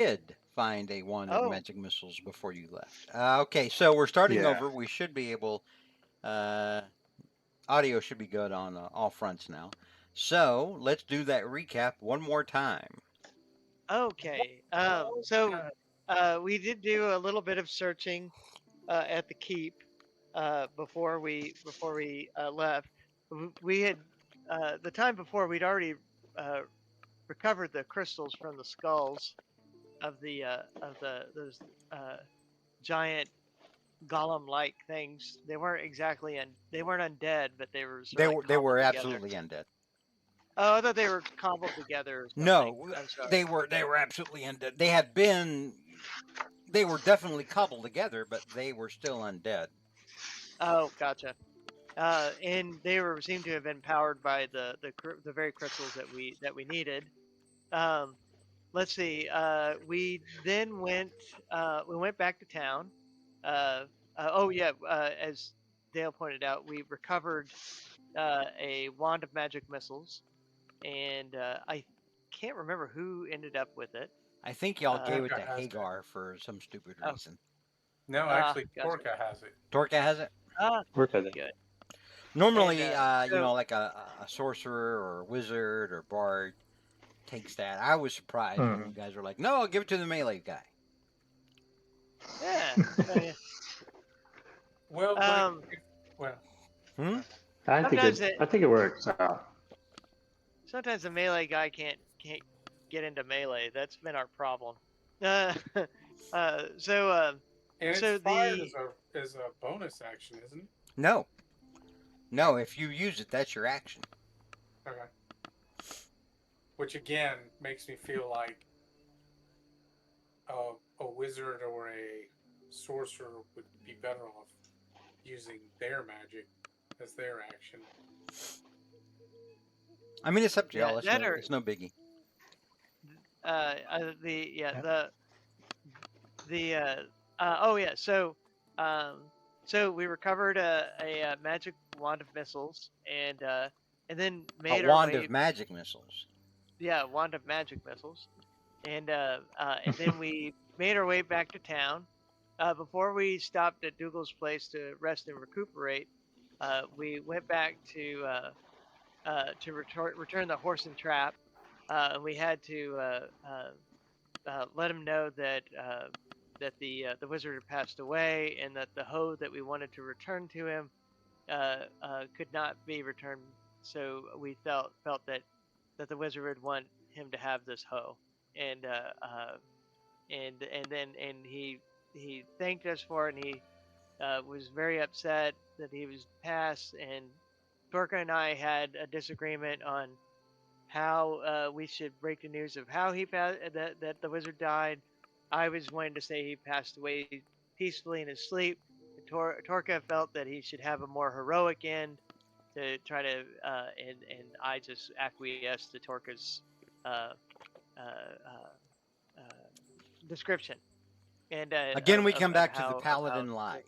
did find a wand of Oh, magic missiles before you left. Okay, so we're starting Yeah. over. We should be able. Uh, Audio should be good on all fronts now. So let's do that recap one more time. okay. We did do a little bit of searching at the keep before we left. We had the time before we'd already uh, recovered the crystals from the skulls of those uh, giant golem-like things. They weren't exactly they weren't undead, but they were sort They of like were they cobbled were together. absolutely undead. Oh, I thought they were cobbled together or something. No, I'm sorry. they were absolutely undead. They had been. They were definitely cobbled together, but they were still undead. Oh, gotcha. And they were seemed to have been powered by the very crystals that we needed. Um, let's see. We went back to town. Uh, oh yeah. As Dale pointed out, we recovered a wand of magic missiles, and I can't remember who ended up with it. I think y'all gave it Torka to has it. Hagar for some stupid Oh, reason. No, actually, gotcha. Torka has it. Torka has it. Ah, Work on it. good. And Normally, so like a sorcerer or a wizard or bard takes that. I was surprised when you Hmm. guys were like, "No, I'll give it to the melee guy." yeah, yeah. Well, like, well, Hmm. I think Sometimes it. I think it works out. sometimes the melee guy can't get into melee. That's been our problem. Uh, so and it's so fired the as a bonus action, isn't it? No, no. If you use it, that's your action. Okay. Which again makes me feel like a wizard or a sorcerer would be better off using their magic as their action. I mean, it's up to yeah y'all. It's that no, or it's no biggie. the yeah Yeah. the oh yeah um so we recovered a magic wand of missiles and then A made our wand way of magic missiles. yeah wand of magic missiles and then we made our way back to town. Before we stopped at Dougal's place to rest and recuperate, we went back to return the horse and trap. And we had to let him know that the wizard had passed away, and that the hoe that we wanted to return to him could not be returned. So we felt that the wizard would want him to have this hoe, and he thanked us for it, and he was very upset that he was passed. And Torka and I had a disagreement on how we should break the news of how he passed, that the wizard died. I was wanting to say he passed away peacefully in his sleep. Torka felt that he should have a more heroic end to try to, and I just acquiesced to Torka's uh, uh, uh, description and Again, we come of back to the how paladin he lied.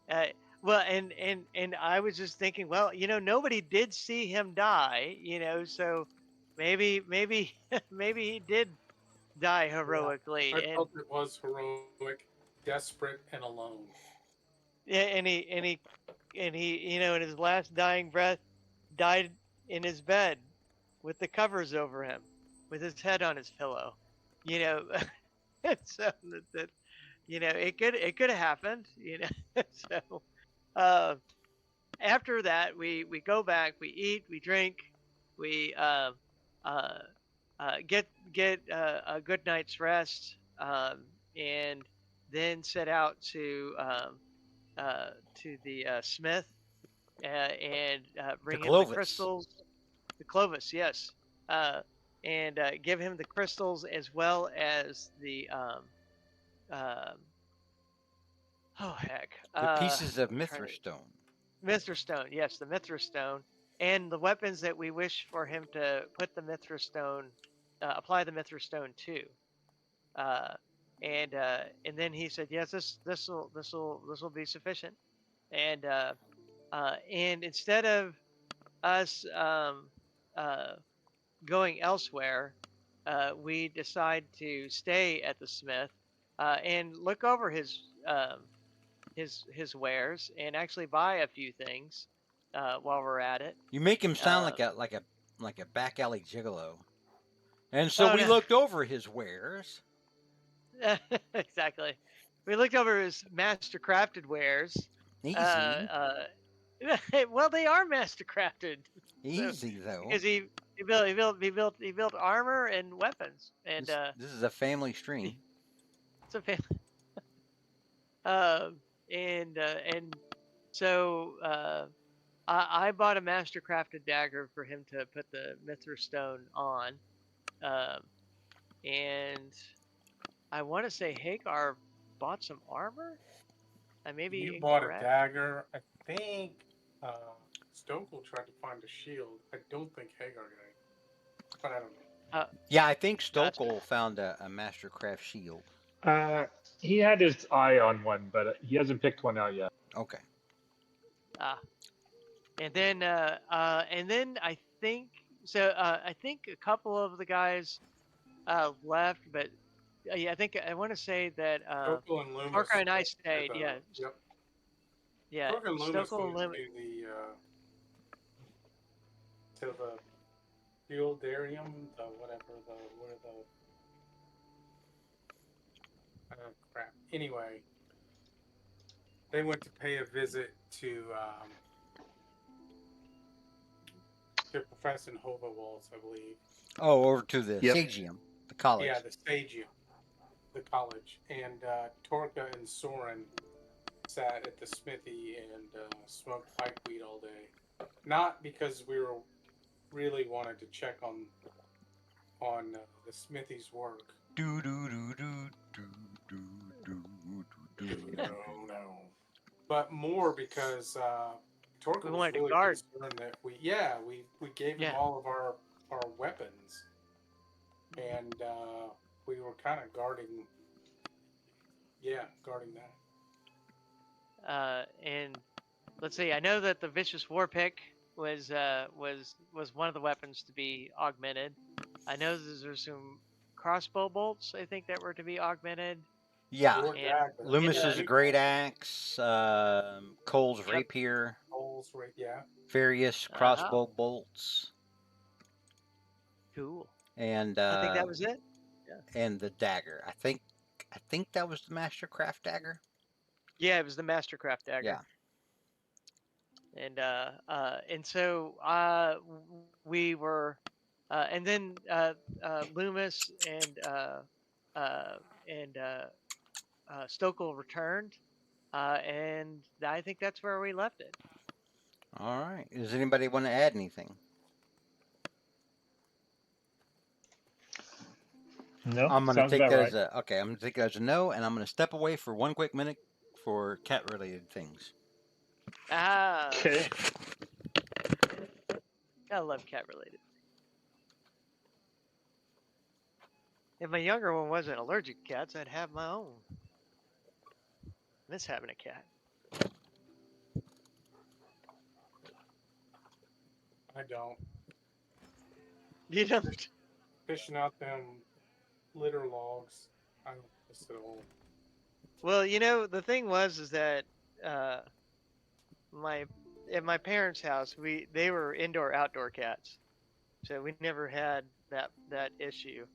died. Well, and I was just thinking, well, nobody did see him die, so maybe maybe he did die Yeah. heroically, I and felt it was heroic, desperate, and alone. yeah, and he, in his last dying breath, died in his bed with the covers over him, with his head on his pillow, you know. So it could have happened, so. Uh, After that, we go back, we eat, we drink, we uh, get a good night's rest, and then set out to the smith and To bring him the Clovis. crystals, the Clovis, yes, uh, and give him the crystals as well as the um, oh heck, The pieces of I'm trying to Mithristone. Mithra Stone, yes, the Mithra Stone, and the weapons that we wish for him to put the Mithra Stone, apply the Mithra Stone to. Uh, and then he said, yes, this will be sufficient. And instead of us uh, going elsewhere, we decide to stay at the Smith and look over his wares and actually buy a few things while we're at it. You make him sound Um, like a back alley gigolo. And so oh we no, looked over his wares. exactly. We looked over his master crafted wares. Easy. Well, they are master crafted. So Easy though. because he built armor and weapons, and This is a family stream. it's a family. And so I bought a master crafted dagger for him to put the Mithra stone on, um, and I want to say Hagar bought some armor. I may be You bought a incorrect. dagger. I think Stokel tried to find a shield. I don't think Hagar did, but I don't know. Yeah, I think Gotcha. Stokel found a Mastercraft shield. He had his eye on one, but he hasn't picked one out yet. Okay. And then I think so. I think a couple of the guys left, but yeah, I think I want to say that Stokel and Loomis. Parker and I went stayed. to the- Yeah, Yep. yeah. Stokel and Loomis Stokel and went Lim- to the Fieldarium, the whatever, where the crap. Anyway, they went to pay a visit to Professor Hova Waltz, I believe. Oh, over to the Yep. Sagium, the college. Yeah, the Stagium, the college, and Torka and Soren sat at the smithy and smoked pipeweed all day. Not because we were really wanted to check on the smithy's work. Do do do do do do do do do. No. But more because Torka We was wanted to really guard. concerned that we gave him Yeah. all of our weapons, and we were kind of guarding that. And let's see. I know that the vicious war pick was one of the weapons to be augmented. I know there's some crossbow bolts I think that were to be augmented. Yeah. Your And- dagger. Loomis's Yeah. great axe, Cole's Yep. rapier, Holes, right? Yeah. various crossbow bolts, Cool. and I think that was it. and the dagger. I think that was the Mastercraft dagger. Yeah, it was the Mastercraft dagger. Yeah. And so we were, and then Loomis and Stokel returned, and I think that's where we left it. All right. Does anybody want to add anything? No, I'm gonna sounds take about that right. as a okay. I'm gonna take that as a no, and I'm gonna step away for one quick minute for cat-related things. Ah, Okay. I love cat related. If my younger one wasn't allergic to cats, I'd have my own. Miss having a cat. I don't. You don't. Fishing out them litter logs. I don't miss it all. Well, the thing is that at my parents' house, they were indoor outdoor cats, so we never had that issue.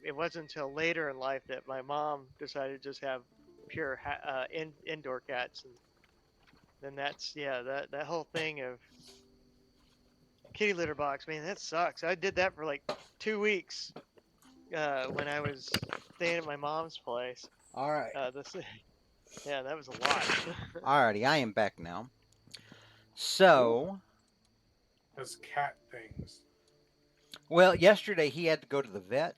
It wasn't until later in life that my mom decided to just have pure indoor cats, and then that whole thing of kitty litter box, man, that sucks. I did that for like 2 weeks when I was staying at my mom's place. All right. Yeah, that was a lot. Alrighty, I am back now. So, Those cat things. well, yesterday he had to go to the vet,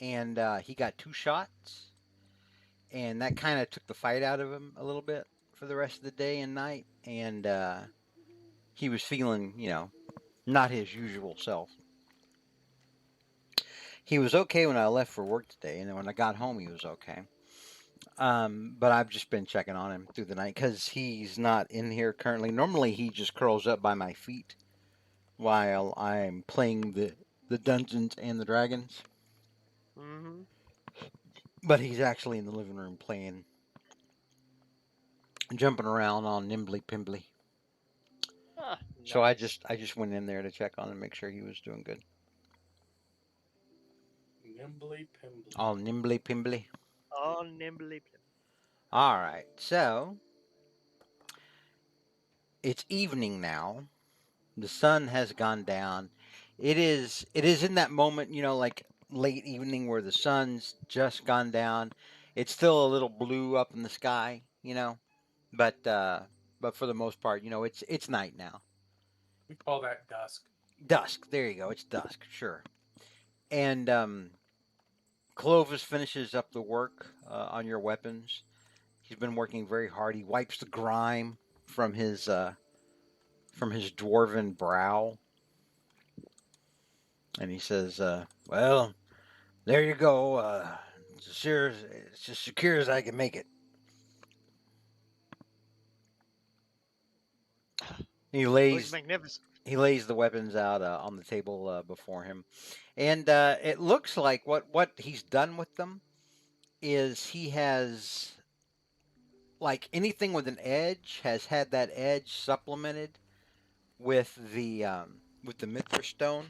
and he got 2 shots, and that kind of took the fight out of him a little bit for the rest of the day and night, and he was feeling, not his usual self. He was okay when I left for work today, and then when I got home, he was okay. But I've just been checking on him through the night because he's not in here currently. Normally, he just curls up by my feet while I'm playing the Dungeons and the Dragons, Mm-hmm. but he's actually in the living room playing, jumping around on Nimbly Pimbly. Ah, So I nice. just went in there to check on him, and make sure he was doing good. Nimbly Pimbly. All Nimbly Pimbly. All nimbly. All right, so it's evening now. The sun has gone down. It is in that moment, like late evening where the sun's just gone down. It's still a little blue up in the sky, but for the most part, it's night now. We call that dusk. Dusk. There you go. It's dusk, sure. And Clovis finishes up the work on your weapons. He's been working very hard. He wipes the grime from his dwarven brow, and he says, "Well, there you go. It's as secure as I can make it." He Looks lays magnificent. he lays the weapons out on the table before him, and it looks like what he's done with them is he has, like, anything with an edge has had that edge supplemented with the Mithra stone,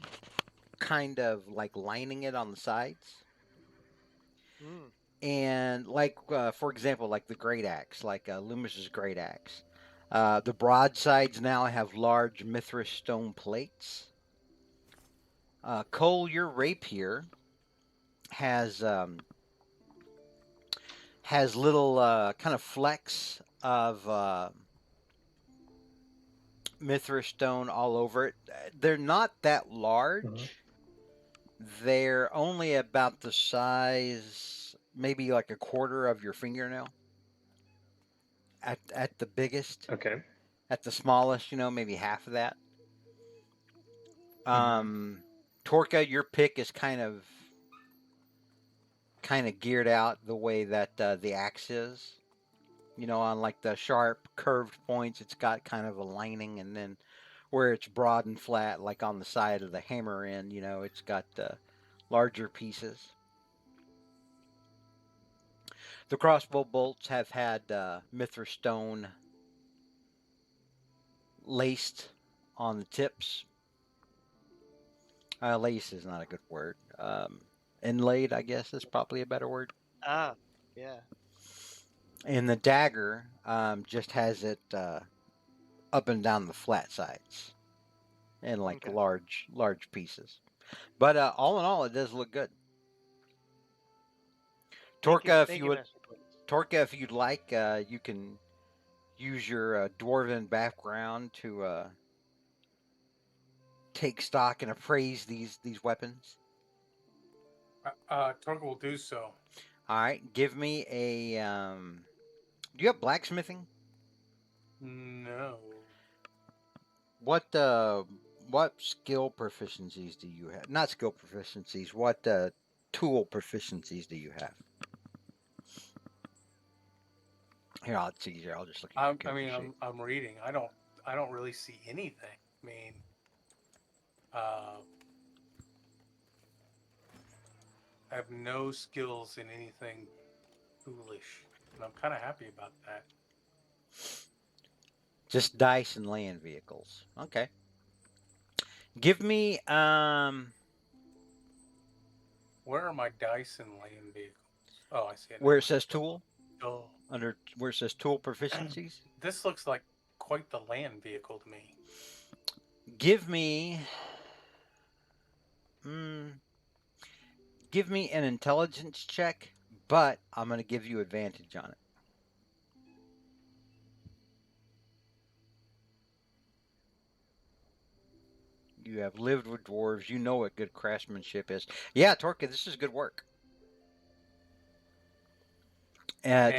kind of like lining it on the sides. Mm. And like, for example, like the great axe, like Loomis's great axe. The broadsides now have large Mithra stone plates. Cole, your rapier has little kind of flecks of Mithra stone all over it. They're not that Mhm. large. They're only about the size, maybe like a quarter of your fingernail at the biggest. Okay. At the smallest, maybe half of that. Hmm. Torka, your pick is kind of geared out the way that the axe is. On like the sharp curved points, it's got kind of a lining, and then where it's broad and flat, like on the side of the hammer end, it's got larger pieces. The crossbow bolts have had Mithra stone laced on the tips. Lace is not a good word. Inlaid, I guess, is probably a better word. Ah, yeah. And the dagger just has it up and down the flat sides in like Okay. large pieces. But all in all, it does look good. Torka, if Thank you you, would, Master Clovis. Torka, if you'd like, you can use your dwarven background to take stock and appraise these weapons. Torque will do so. All right, give me a. Do you have blacksmithing? No. What skill proficiencies do you have? Not skill proficiencies. What tool proficiencies do you have? Here, it's easier. I'll just look at your I character mean, sheet. I'm reading. I don't really see anything. I mean, uh, I have no skills in anything foolish, and I'm kind of happy about that. Just dice and land vehicles. Okay. Give me Where are my dice and land vehicles? Oh, I see it where now. it says tool, Oh, under where it says tool proficiencies. this looks like quite the land vehicle to me. Give me mm, give me an intelligence check, but I'm going to give you advantage on it. You have lived with dwarves. You know what good craftsmanship is. Yeah, Torka, this is good work. And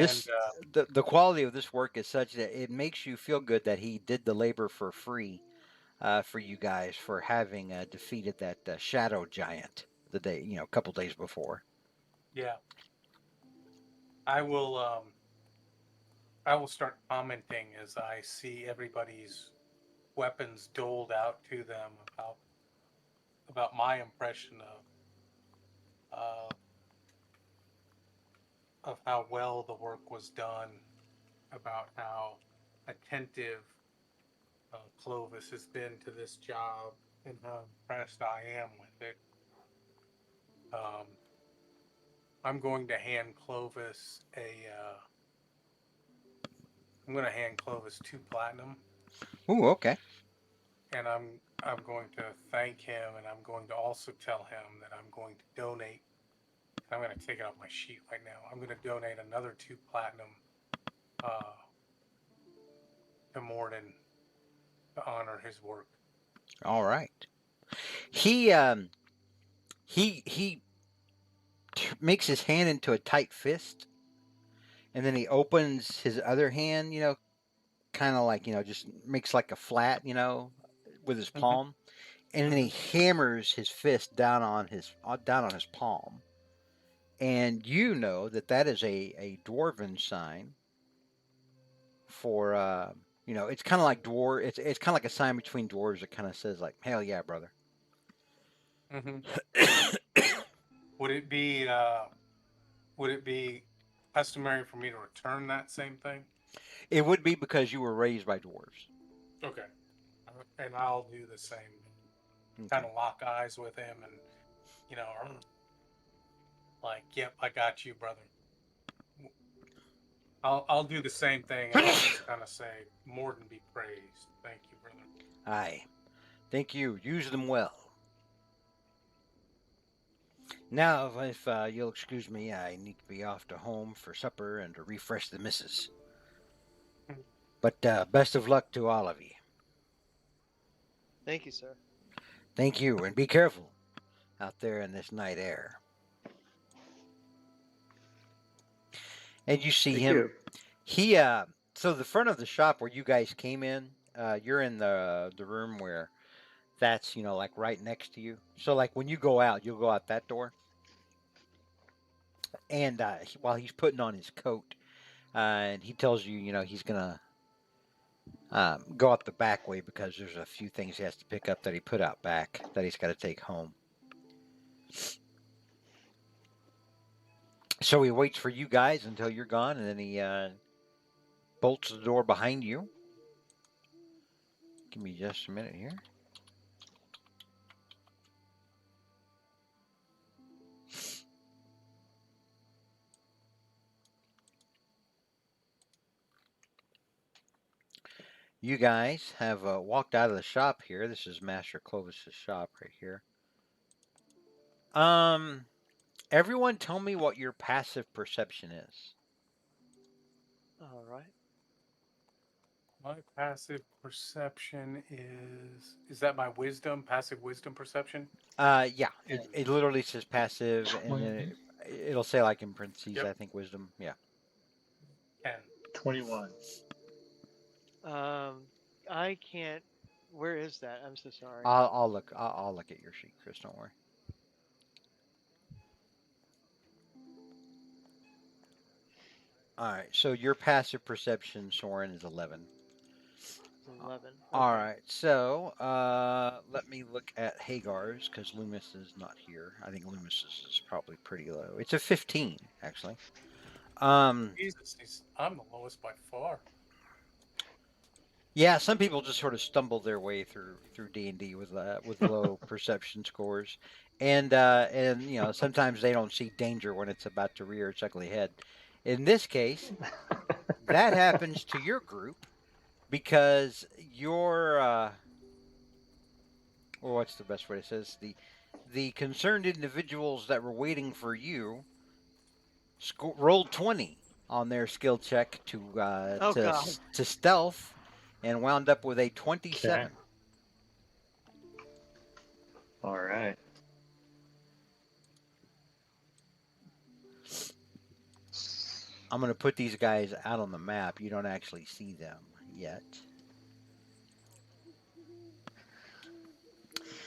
The quality of this work is such that it makes you feel good that he did the labor for free for you guys for having defeated that shadow giant the day, a couple days before. yeah, I will. I will start commenting as I see everybody's weapons doled out to them about about my impression uh, of how well the work was done, about how attentive Clovis has been to this job, and how impressed I am with it. Um, I'm going to hand Clovis I'm going to hand Clovis 2 platinum, Ooh, okay. and I'm going to thank him, and I'm going to also tell him that I'm going to donate. I'm going to take it off my sheet right now. I'm going to donate another 2 platinum uh, to Morden to honor his work. All right. He makes his hand into a tight fist, and then he opens his other hand. Kind of like just makes like a flat, with his Mm-hmm. palm, and then Mm-hmm. he hammers his fist down on his palm, and you know that is a dwarven sign for it's kind of like dwarf. It's kind of like a sign between dwarves that kind of says like hell yeah, brother. Mm-hmm. Would it be customary for me to return that same thing? It would be because you were raised by dwarves. Okay. And I'll do the same. Kind Okay. of lock eyes with him, and like, yep, I got you, brother. I'll do the same thing, and I'll just kind of say, Morden be praised. Thank you, brother. Aye. Thank you. Use them well. Now, if you'll excuse me, I need to be off to home for supper and to refresh the missus. But best of luck to all of you. Thank you, sir. Thank you, and be careful out there in this night air. And you see Thank him. you. He so the front of the shop where you guys came in, you're in the room where that's like right next to you. So like when you go out, you'll go out that door. And while he's putting on his coat, and he tells you, he's gonna go out the back way because there's a few things he has to pick up that he put out back that he's got to take home. So he waits for you guys until you're gone, and then he bolts the door behind you. Give me just a minute here. You guys have walked out of the shop here. This is Master Clovis's shop right here. Everyone, tell me what your passive perception is. All right. My passive perception is that my wisdom, passive wisdom perception? Yeah, it literally says passive, and then it'll say like in parentheses, Yep. I think wisdom. Yeah. 10. 21. I can't. Where is that? I'm so sorry. I'll look. I'll look at your sheet, Chris. Don't worry. All right. So your passive perception, Soren, is 11. 11. All Okay. right. So let me look at Hagar's because Loomis is not here. I think Loomis's is probably pretty low. It's a 15 actually. Jesus, I'm the lowest by far. Yeah, some people just sort of stumble their way through D&D with low perception scores, and sometimes they don't see danger when it's about to rear its ugly head. In this case, that happens to your group because your or what's the best way to say this? The concerned individuals that were waiting for you rolled 20 on their skill check Oh God. to stealth and wound up with a 27. Okay. All right. I'm going to put these guys out on the map. You don't actually see them yet.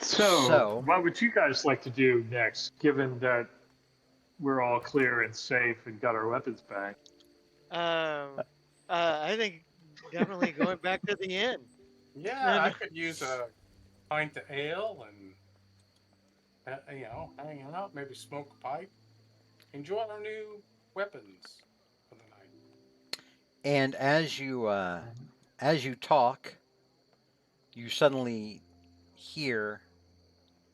So, what would you guys like to do next, given that we're all clear and safe and got our weapons back? I think definitely going back to the inn. Yeah, I could use a pint of ale and hanging out, maybe smoke a pipe, enjoy our new weapons for the night. And as you talk, you suddenly hear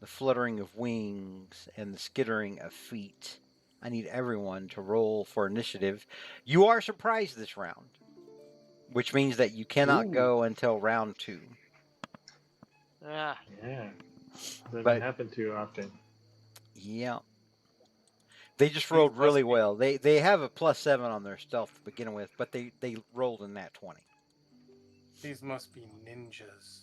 the fluttering of wings and the skittering of feet. I need everyone to roll for initiative. You are surprised this round, which means that you cannot Ooh. go until round 2. Ah, Yeah. Doesn't But happen too often. yeah, they just These rolled must really be well. They have a +7 on their stealth to begin with, but they rolled in that 20. these must be ninjas.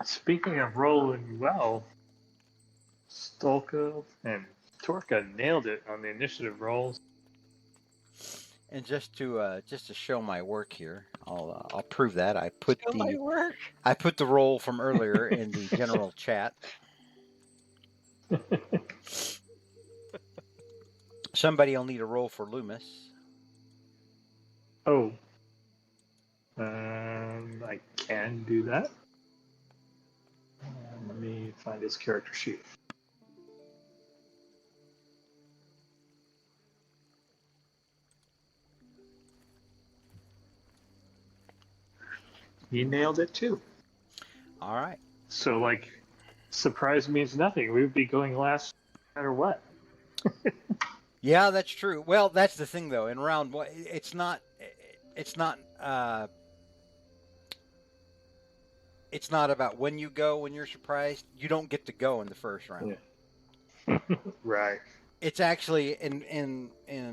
Speaking of rolling well, Stolka and Torka nailed it on the initiative rolls. And just to show my work here, I'll prove that. still might work. I put the roll from earlier in the general chat. Somebody will need a roll for Loomis. Oh. I can do that. Let me find his character sheet. He nailed it too. All right. So, like, surprise means nothing. We would be going last no matter what. Yeah, that's true. Well, that's the thing though. In round 1, it's not it's not about when you go when you're surprised. You don't get to go in the first round. Yeah. Right. It's actually in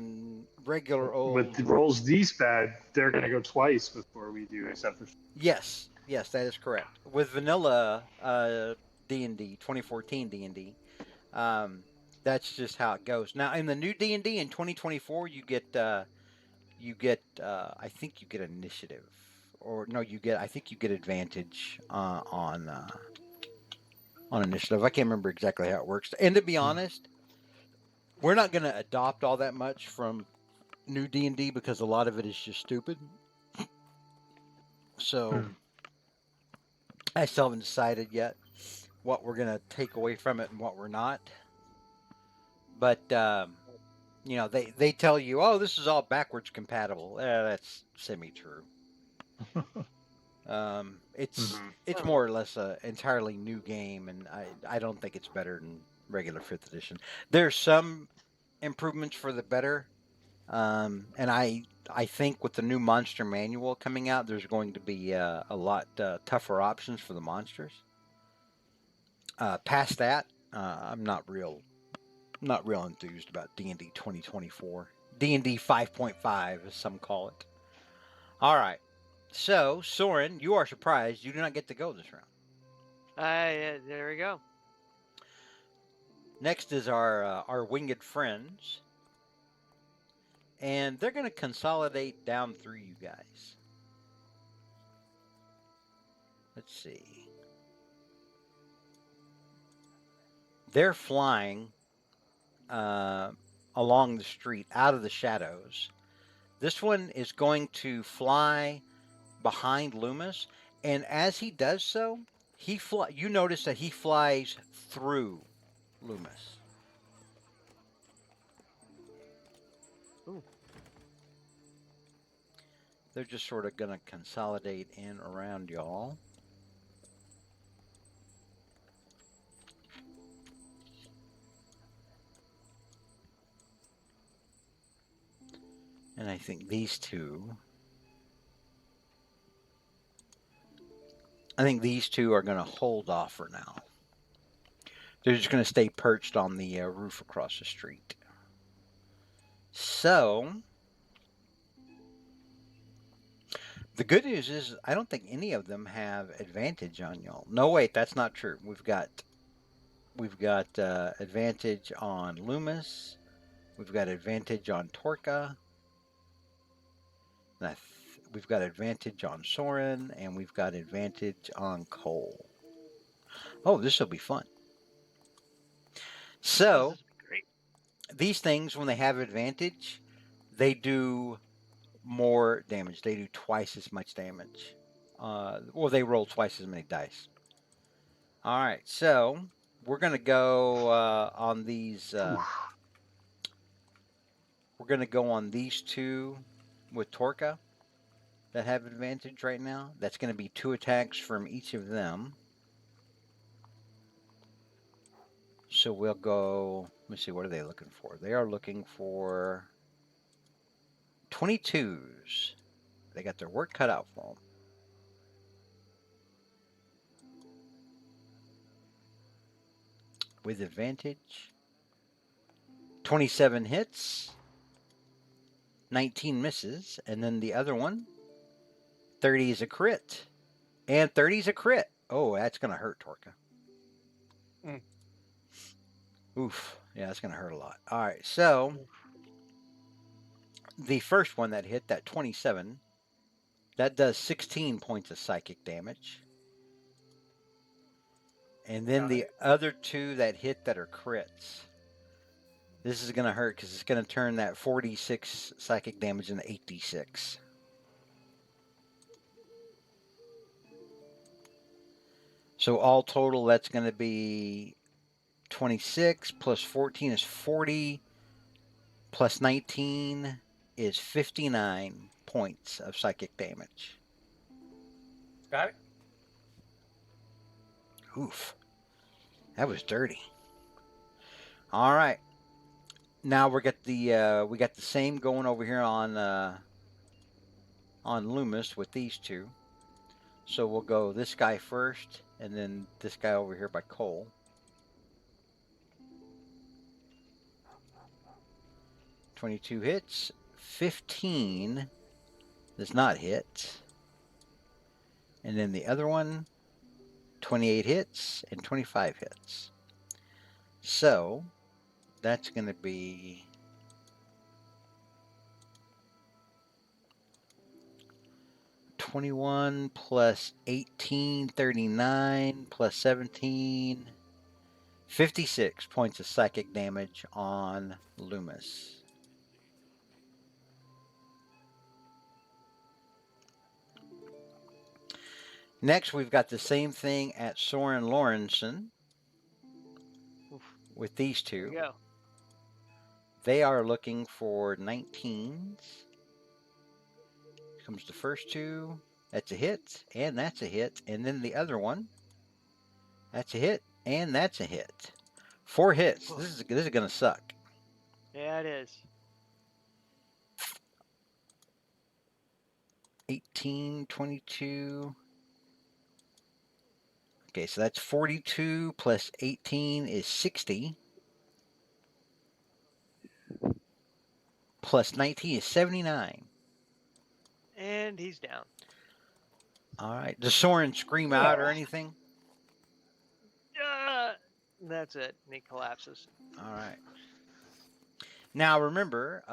regular With old. the rolls these bad, they're going to go twice before we do, except for. Yes, yes, that is correct. With vanilla D&D 2014 D&D, that's just how it goes. Now in the new D&D in 2024, I think you get initiative, or no, I think you get advantage on initiative. I can't remember exactly how it works. And to be honest, we're not going to adopt all that much from new D&D because a lot of it is just stupid. So I still haven't decided yet what we're going to take away from it and what we're not. But they tell you, oh, this is all backwards compatible. That's semi-true. It's more or less a entirely new game, and I don't think it's better than regular 5th edition. There's some improvements for the better, and I think with the new monster manual coming out, there's going to be a lot tougher options for the monsters. Past that, I'm not real enthused about D&D 2024. D&D 5.5, as some call it. All right. So, Soren, you are surprised you do not get to go this round. There we go. Next is our winged friends, and they're going to consolidate down through you guys. Let's see. They're flying along the street out of the shadows. This one is going to fly behind Loomis, and as he does so, you notice that he flies through Loomis. Ooh. They're just sort of going to consolidate in around y'all. And I think these two are going to hold off for now. They're just going to stay perched on the roof across the street. So, the good news is I don't think any of them have advantage on y'all. No, wait, that's not true. We've got advantage on Loomis. We've got advantage on Torka. We've got advantage on Soren, and we've got advantage on Cole. Oh, this will be fun. So, This is great. these things, when they have advantage, they do more damage. They do twice as much damage. Or they roll twice as many dice. All right, so we're gonna go on these. We're gonna go on these two with Torka that have advantage right now. That's gonna be 2 attacks from each of them. So we'll go. Let me see. What are they looking for? They are looking for 22s. They got their work cut out for them. With advantage. 27 hits. 19 misses. And then the other one, 30 is a crit. And 30 is a crit. Oh, that's going to hurt, Torka. Oof. Yeah, that's going to hurt a lot. All right, so the first one that hit, that 27, that does 16 points of psychic damage. And then the other 2 that hit that are crits. This is going to hurt because it's going to turn that 46 psychic damage into 8d6. So all total, that's going to be 26 plus 14 is 40 plus 19 is 59 points of psychic damage. Got it? Oof. That was dirty. All right. Now we got the same going over here on Loomis with these two. So we'll go this guy first, and then this guy over here by Cole. "22 hits, 15 does not hit. And then the other one, 28 hits and 25 hits. So that's going to be 21 plus 18, 39 plus 17, 56 points of psychic damage on Loomis. Next, we've got the same thing at Soren Lawrenson with these two. There you go. They are looking for 19s. Comes the first 2. That's a hit, and that's a hit. And then the other one, that's a hit, and that's a hit. 4 hits. This is going to suck. Yeah, it is. 18, 22. Okay, so that's 42 plus 18 is 60. Plus 19 is 79. And he's down. All right. Does Soren scream out or anything? That's it. And he collapses. All right. Now remember,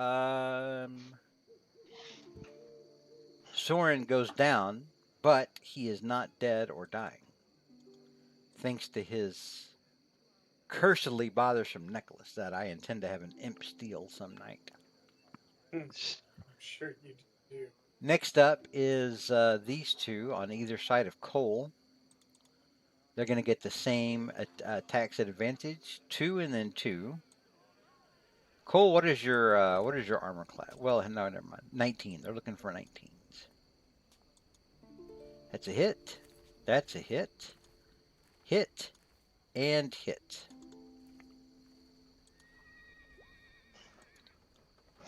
Soren goes down, but he is not dead or dying, thanks to his cursedly bothersome necklace that I intend to have an imp steal some night. I'm sure you do. Next up is these two on either side of Cole. They're going to get the same attacks at advantage, 2 and then 2. Cole, what is your armor class? Well, no, never mind. 19. They're looking for 19s. That's a hit. That's a hit. Hit and hit.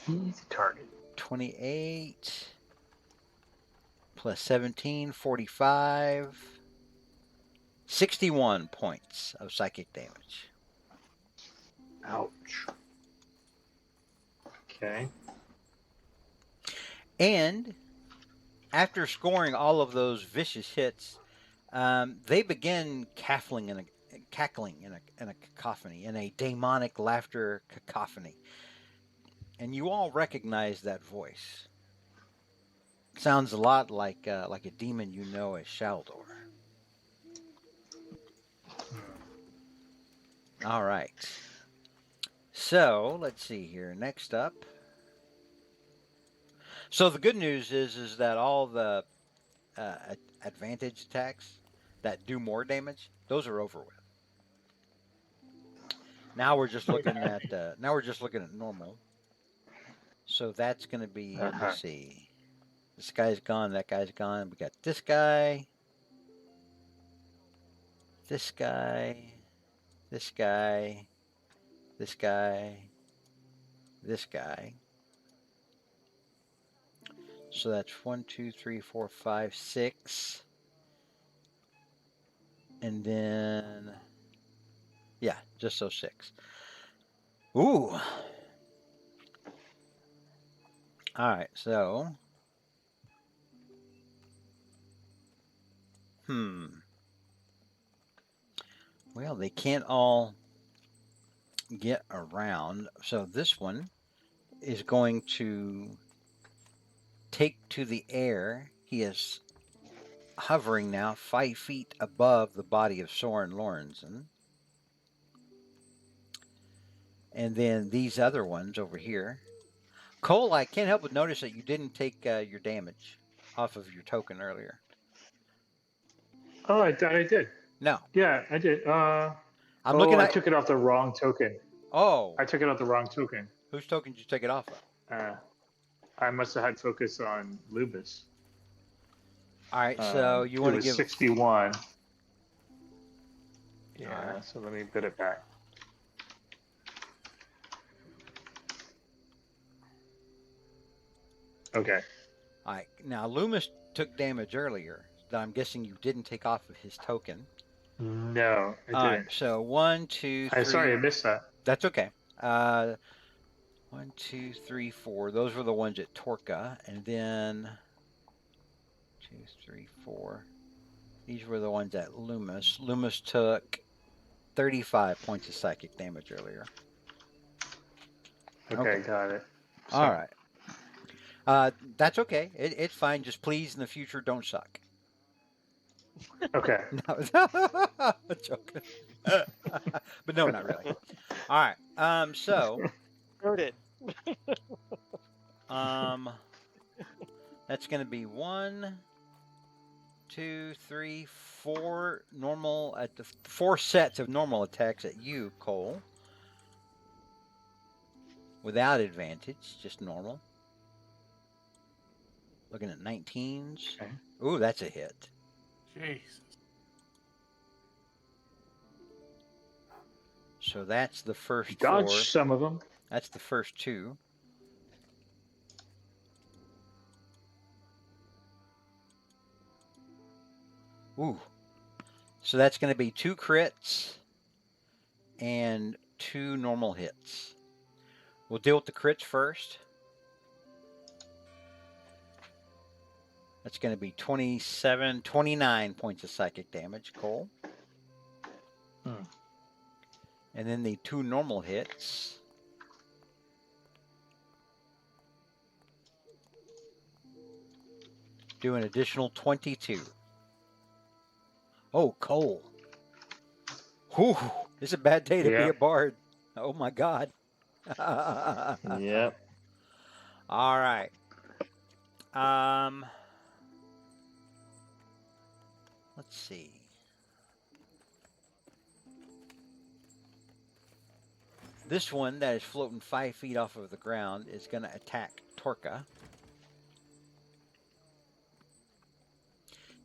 He's a target. 28 plus 17, 45. 61 points of psychic damage. Ouch. Okay. And after scoring all of those vicious hits, they begin cackling in a cacophony, in a demonic laughter cacophony. And you all recognize that voice. It sounds a lot like a demon you know as Shaldor. All right. So let's see here. Next up. So the good news is that all the advantage attacks, that do more damage, those are over with. Now we're just looking at normal. So that's going to be, let me see. This guy's gone, that guy's gone. We got this guy, this guy, this guy, this guy, this guy. So that's 1, 2, 3, 4, 5, 6. And then, yeah, just those 6. Ooh. All right, so. Well, they can't all get around. So this one is going to take to the air. He is hovering now 5 feet above the body of Soren Lorenzen. And then these other ones over here. Cole, I can't help but notice that you didn't take your damage off of your token earlier. Oh, I thought I did. No. Yeah, I did. I'm looking I at. took it off the wrong token. Oh. I took it off the wrong token. Whose token did you take it off of? I must have had focus on Levis. All right, so you want to give 61. Yeah, so let me put it back. Okay. All right. Now, Loomis took damage earlier that I'm guessing you didn't take off of his token. No, I didn't. All right, so 1, 2, 3. I'm sorry, I missed that. That's okay. 1, 2, 3, 4. Those were the ones at Torka. And then 2, 3, 4. These were the ones at Loomis. Loomis took 35 points of psychic damage earlier. Okay, got it. So, all right. That's okay. It's fine. Just please in the future don't suck. Okay. No, joking. But no, not really. All right. So. Noted. That's going to be 1, 2, 3, 4 normal at the 4 sets of normal attacks at you, Cole. Without advantage, just normal. Looking at 19s. Okay. Ooh, that's a hit. Jesus. So that's the first Dodge 4. some of them. That's the first 2. Ooh. So that's going to be 2 crits and 2 normal hits. We'll deal with the crits first. That's going to be 29 points of psychic damage, Cole. And then the 2 normal hits. Do an additional 22. Oh, Cole. Whew, it's a bad day to be a bard. Oh, my God. Yep. All right. Let's see. This one that is floating 5 feet off of the ground is going to attack Torka.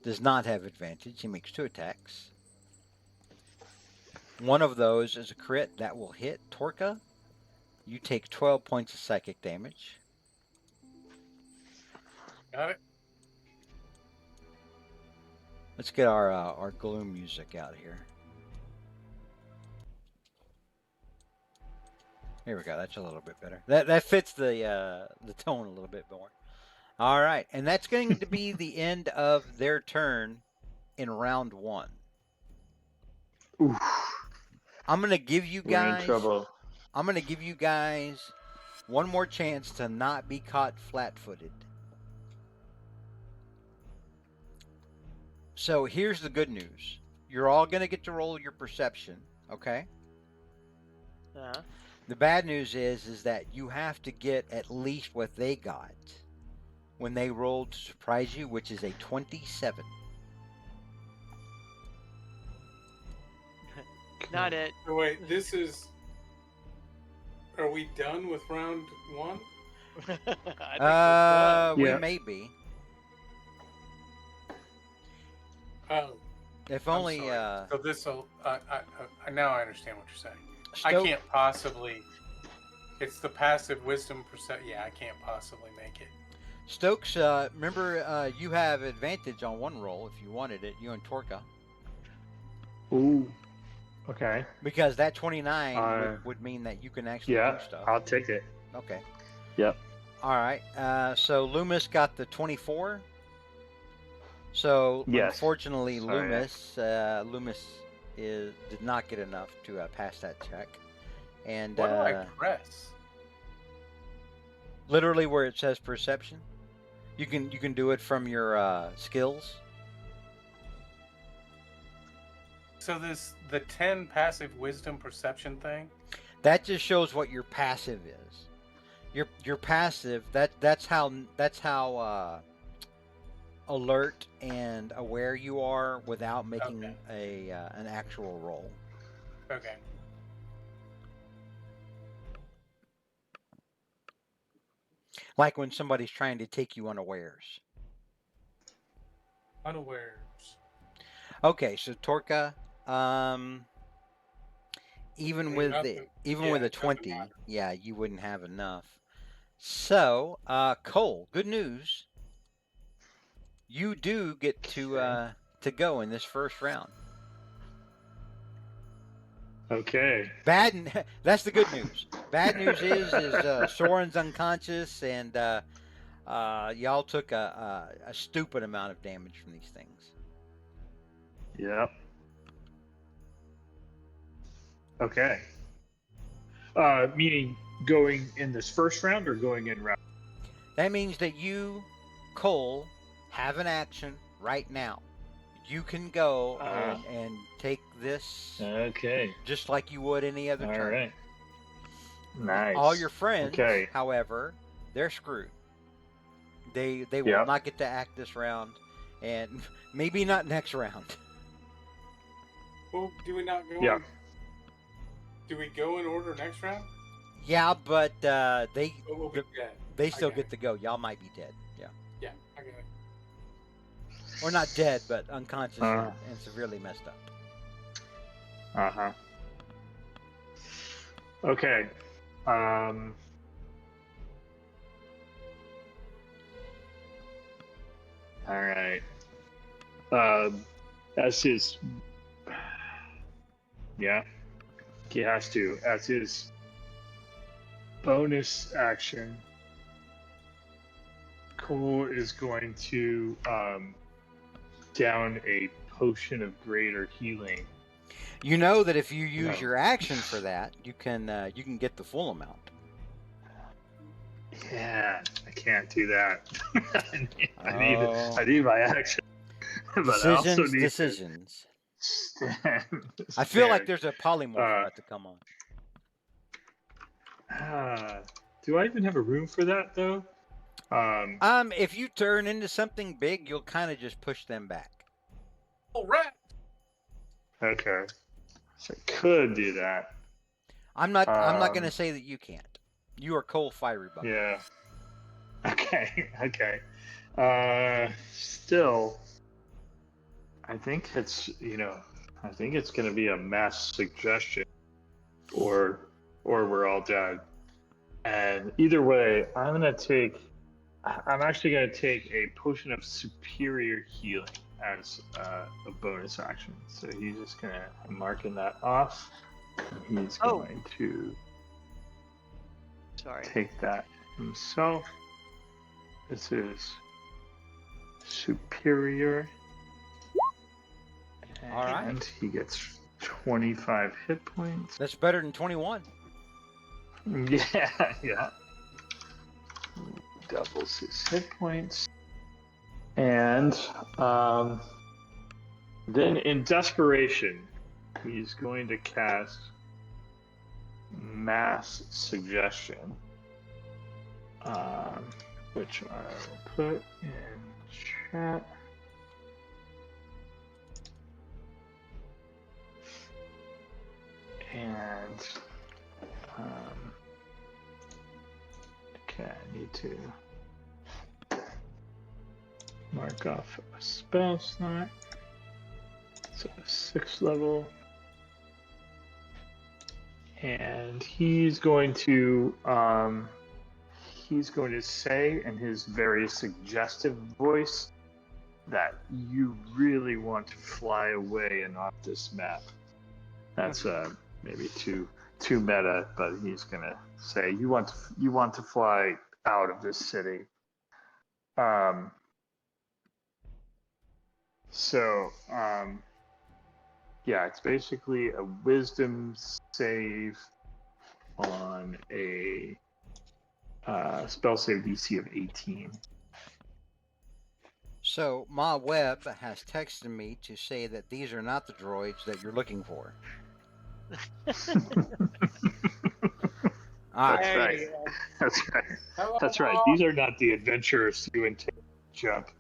Does not have advantage. He makes 2 attacks. One of those is a crit that will hit Torka. You take 12 points of psychic damage. Got it. Let's get our gloom music out here. Here we go. That's a little bit better. That fits the tone a little bit more. All right, and that's going to be the end of their turn in round 1. Oof. I'm going to give you guys. We're in trouble. I'm going to give you guys one more chance to not be caught flat-footed. So here's the good news. You're all going to get to roll your perception, okay? Uh-huh. The bad news is that you have to get at least what they got when they rolled to surprise you, which is a 27. Not it. Oh, wait, this is. Are we done with round 1? I think we're We Yeah. may be. Oh, If I'm only sorry. So this will. Now I understand what you're saying. I Stoke, can't possibly. It's the passive wisdom percent. Yeah, I can't possibly make it. Stokes, remember you have advantage on one roll if you wanted it, you and Torka. Ooh. Okay. Because that 29 Uh, would mean that you can actually Yeah, do stuff. I'll take it. Okay. Yep. All right. So Loomis got the 24. So Yes. unfortunately, Sorry. Loomis did not get enough to pass that check. And What do I press? literally where it says perception, you can do it from your skills. So the 10 passive wisdom perception thing. That just shows what your passive is. Your passive that's how alert and aware you are without making an actual roll. Okay. Like when somebody's trying to take you unawares. Unawares. Okay, so Torka, even with with a 20, yeah, you wouldn't have enough. So, Cole, good news. You do get to go in this first round. Okay. That's the good news. Bad news is Soren's unconscious, and y'all took a stupid amount of damage from these things. Yep. Okay. Meaning going in this first round or going in round? That means that you, Cole, have an action right now. You can go and take this Okay. just like you would any other All turn. right. Nice. All your friends, Okay. however, they're screwed. They will not get to act this round, and maybe not next round. Well, do we not go? Yeah. Do we go in order next round? Yeah, but We'll be dead. they still I got get to go. Y'all might be dead. Yeah. Yeah, I got it. Or not dead, but unconscious and severely messed up. Uh-huh. Okay. All right. As his, yeah, he has to. As his bonus action, Cole is going to down a potion of greater healing. You know that if you use your action for that, you can get the full amount. Yeah, I can't do that. I need my action. But I also need Decisions. to I feel like stand. there's a polymorph about to come on. Do I even have a room for that though? If you turn into something big, you'll kind of just push them back. All right. Okay. So I could do that. I'm not going to say that you can't. You are Cole Fiery Bucket. Yeah. Okay. Okay. Still, I think it's going to be a mass suggestion, or we're all dead. And either way, I'm actually going to take a potion of superior healing as a bonus action. So he's just going to, I'm marking that off. He's going to take that himself. This is superior. All right. And he gets 25 hit points. That's better than 21. Yeah, yeah. Doubles his hit points. And then in desperation, he's going to cast Mass Suggestion, which I will put in chat. And okay, I need to mark off a spell slot. So 6th level. And he's going to say in his very suggestive voice that you really want to fly away and off this map. That's maybe too meta, but he's gonna say you want to fly out of this city. Yeah, it's basically a wisdom save on a spell save DC of 18. So, Ma Webb has texted me to say that these are not the droids that you're looking for. All right. That's There right. you go. That's right. Hello, That's right. Mom. These are not the adventurers you intend to jump,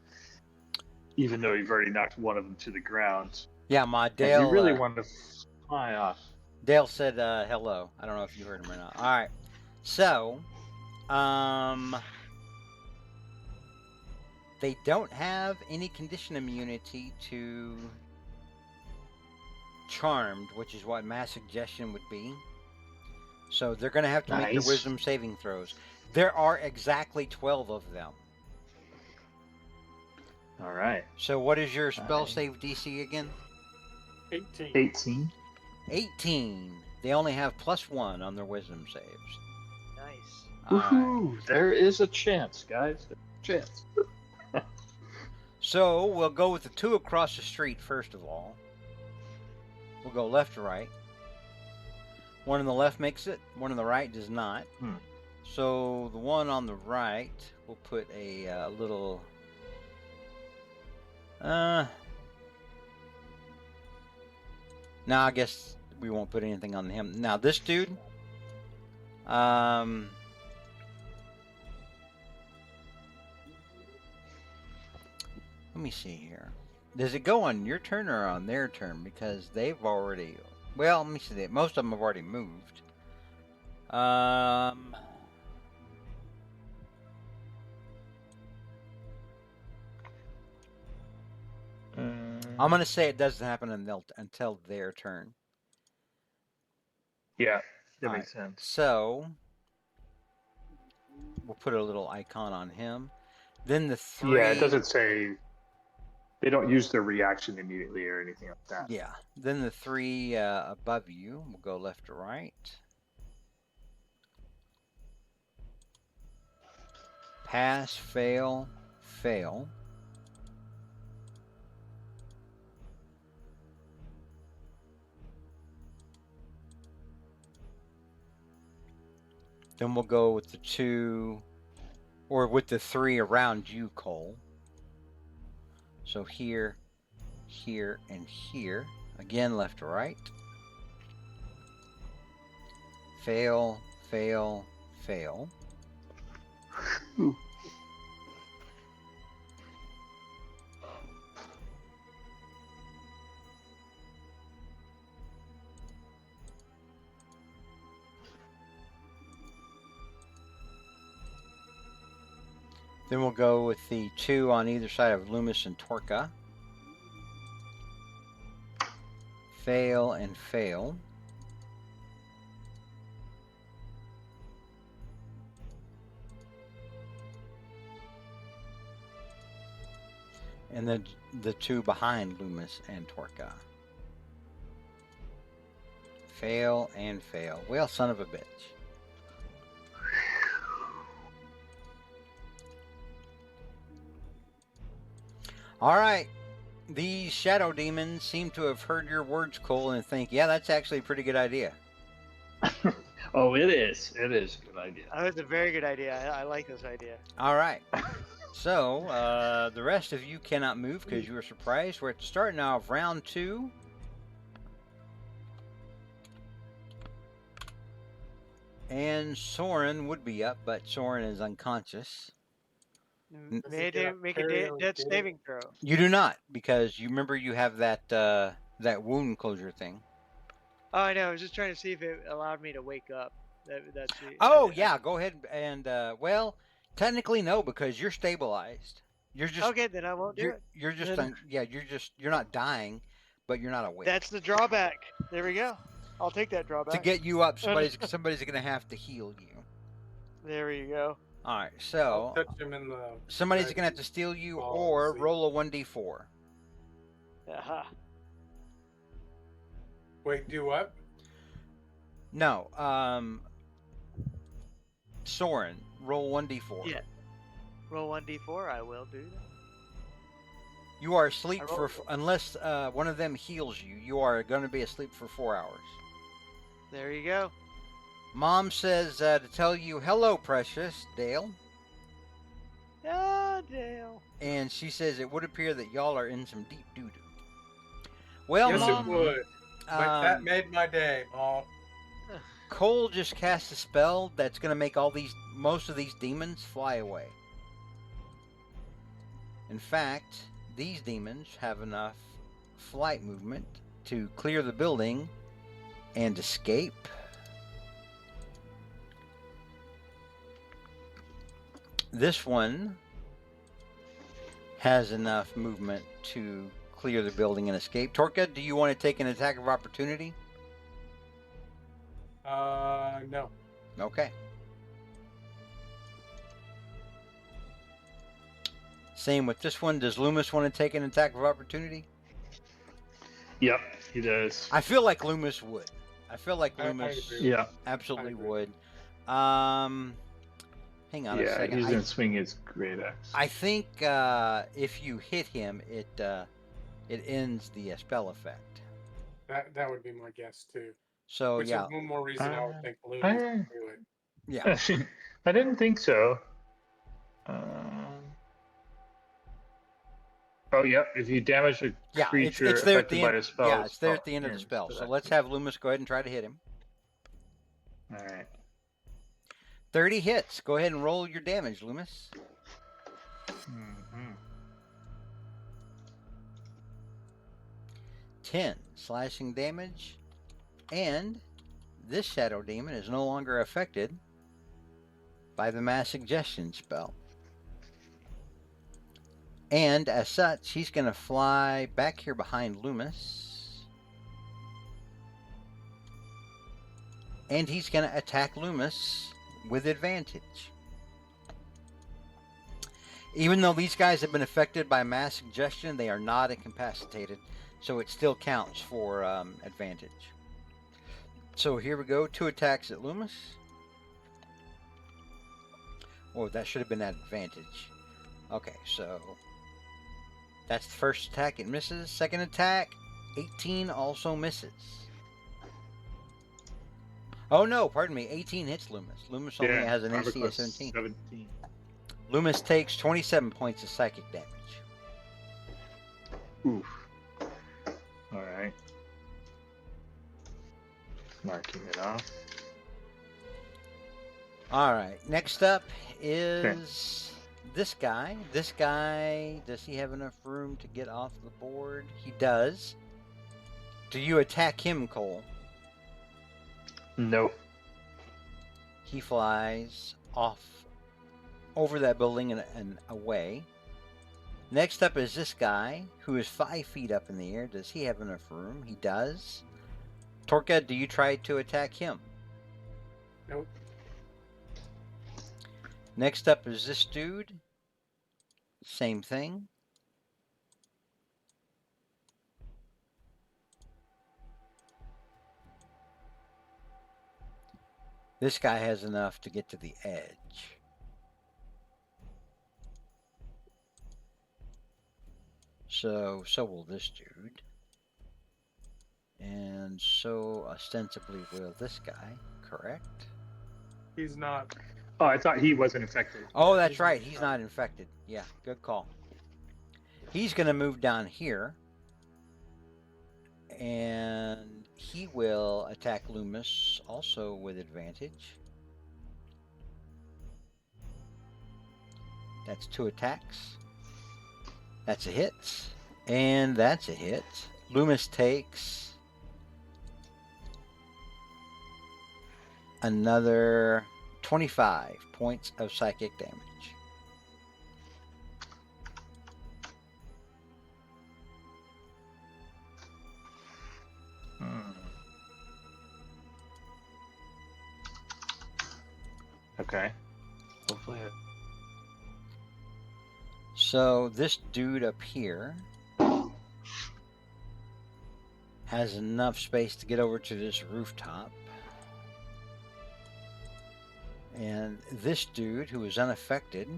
even though you've already knocked one of them to the ground. Yeah, Ma, And Dale. you really want to fly off. Dale said hello. I don't know if you heard him or not. All right. So, they don't have any condition immunity to Charmed, which is what Mass Suggestion would be. So they're going to have to make their Nice. wisdom saving throws. There are exactly 12 of them. All right. So what is your spell Nice. save DC again? 18. 18. 18. They only have +1 on their wisdom saves. Nice. All right. Woohoo! There is a chance, guys. There's a chance. So we'll go with the two across the street first of all. We'll go left to right. One on the left makes it, one on the right does not. So the one on the right, we'll put a little... No, I guess we won't put anything on him. Now this dude, let me see here. Does it go on your turn or on their turn? Because they've already... Well, let me see. Most of them have already moved. I'm going to say it doesn't happen until their turn. Yeah, that All makes sense. So, we'll put a little icon on him. Then the three... Yeah, it doesn't say... They don't use their reaction immediately or anything like that. Yeah. Then the three above you, we'll go left to right. Pass, fail, fail. Then we'll go with the two, or with the three around you, Cole. So here, here, and here. Again, left to right. Fail, fail, fail. Ooh. Then we'll go with the two on either side of Loomis and Torka. Fail and fail. And then the two behind Loomis and Torka. Fail and fail. Well, son of a bitch. All right. These shadow demons seem to have heard your words, Cole, and think, yeah, that's actually a pretty good idea. Oh, it is. It is a good idea. That was a very good idea. I like this idea. All right. So, the rest of you cannot move because you were surprised. We're at the start now of round 2. And Soren would be up, but Soren is unconscious. May I make a Ontario death did it. saving throw? You do not, because you remember you have that that wound closure thing. Oh, I know. I was just trying to see if it allowed me to wake up. That's it. Oh yeah, go ahead and well, technically no, because you're stabilized. You're just Okay, then I won't do it. you're just Then you're not dying, but you're not awake. that's the drawback. There we go. I'll take that To drawback. get you up, somebody's gonna have to heal you. There you go. All right, I'll so touch him in the. somebody's red gonna have to steal you ball, or see. roll a 1d4. Aha. Wait, do what? No, Soren, roll 1d4. Yeah. Roll 1d4. I will do that. You are asleep I rolled- for unless one of them heals you. You are going to be asleep for 4 hours. There you go. Mom says to tell you, hello, precious Dale. Ah, Dale. And she says it would appear that y'all are in some deep doo-doo. Well, Yes, Mom, it would. That um, made my day, Mom. Cole just cast a spell that's going to make most of these demons fly away. In fact, these demons have enough flight movement to clear the building and escape. This one has enough movement to clear the building and escape. Torka, do you want to take an attack of opportunity? No. Okay. Same with this one. Does Loomis want to take an attack of opportunity? Yep, he does. I feel like Loomis would. I feel like I Loomis agree. Yeah, absolutely I agree. would. Hang on a yeah, second. he's gonna swing his great axe. I think if you hit him, it ends the spell effect. That would be my guess too. So Which yeah, is one more reason I would think Looney I- would do it. yeah. I didn't think so. Oh, yep. If you damage a Yeah, creature it's there at affected the by end. a spell, Yeah, it's there at the end of the ends. spell. So that- let's have Loomis go ahead and try to hit him. All right. 30 hits. Go ahead and roll your damage, Loomis. Mm-hmm. 10 slashing damage, and this shadow demon is no longer affected by the mass suggestion spell. And as such, he's going to fly back here behind Loomis. And he's going to attack Loomis with advantage. Even though these guys have been affected by mass suggestion, they are not incapacitated. So it still counts for advantage. So here we go. 2 attacks at Loomis. Oh, that should have been at advantage. Okay, so that's the first attack. It misses. Second attack, 18 also misses. Oh no, pardon me. 18 hits Loomis. Loomis only has an AC of 17. 17. Loomis takes 27 points of psychic damage. Oof. All right. Marking it off. All right. Next up is this guy. This guy, does he have enough room to get off the board? He does. Do you attack him, Cole? No. He flies off over that building and away. Next up is this guy who is 5 feet up in the air. Does he have enough room? He does. Torka, do you try to attack him? Nope. Next up is this dude. Same thing. This guy has enough to get to the edge. So will this dude. And so ostensibly will this guy, correct? He's not. Oh, I thought he wasn't affected. Oh, that's He's right. not He's not infected. Yeah, good call. He's going to move down here. And he will attack Loomis also with advantage. That's 2 attacks. That's a hit. And that's a hit. Loomis takes another 25 points of psychic damage. Okay. Hopefully. So this dude up here has enough space to get over to this rooftop. And this dude, who is unaffected,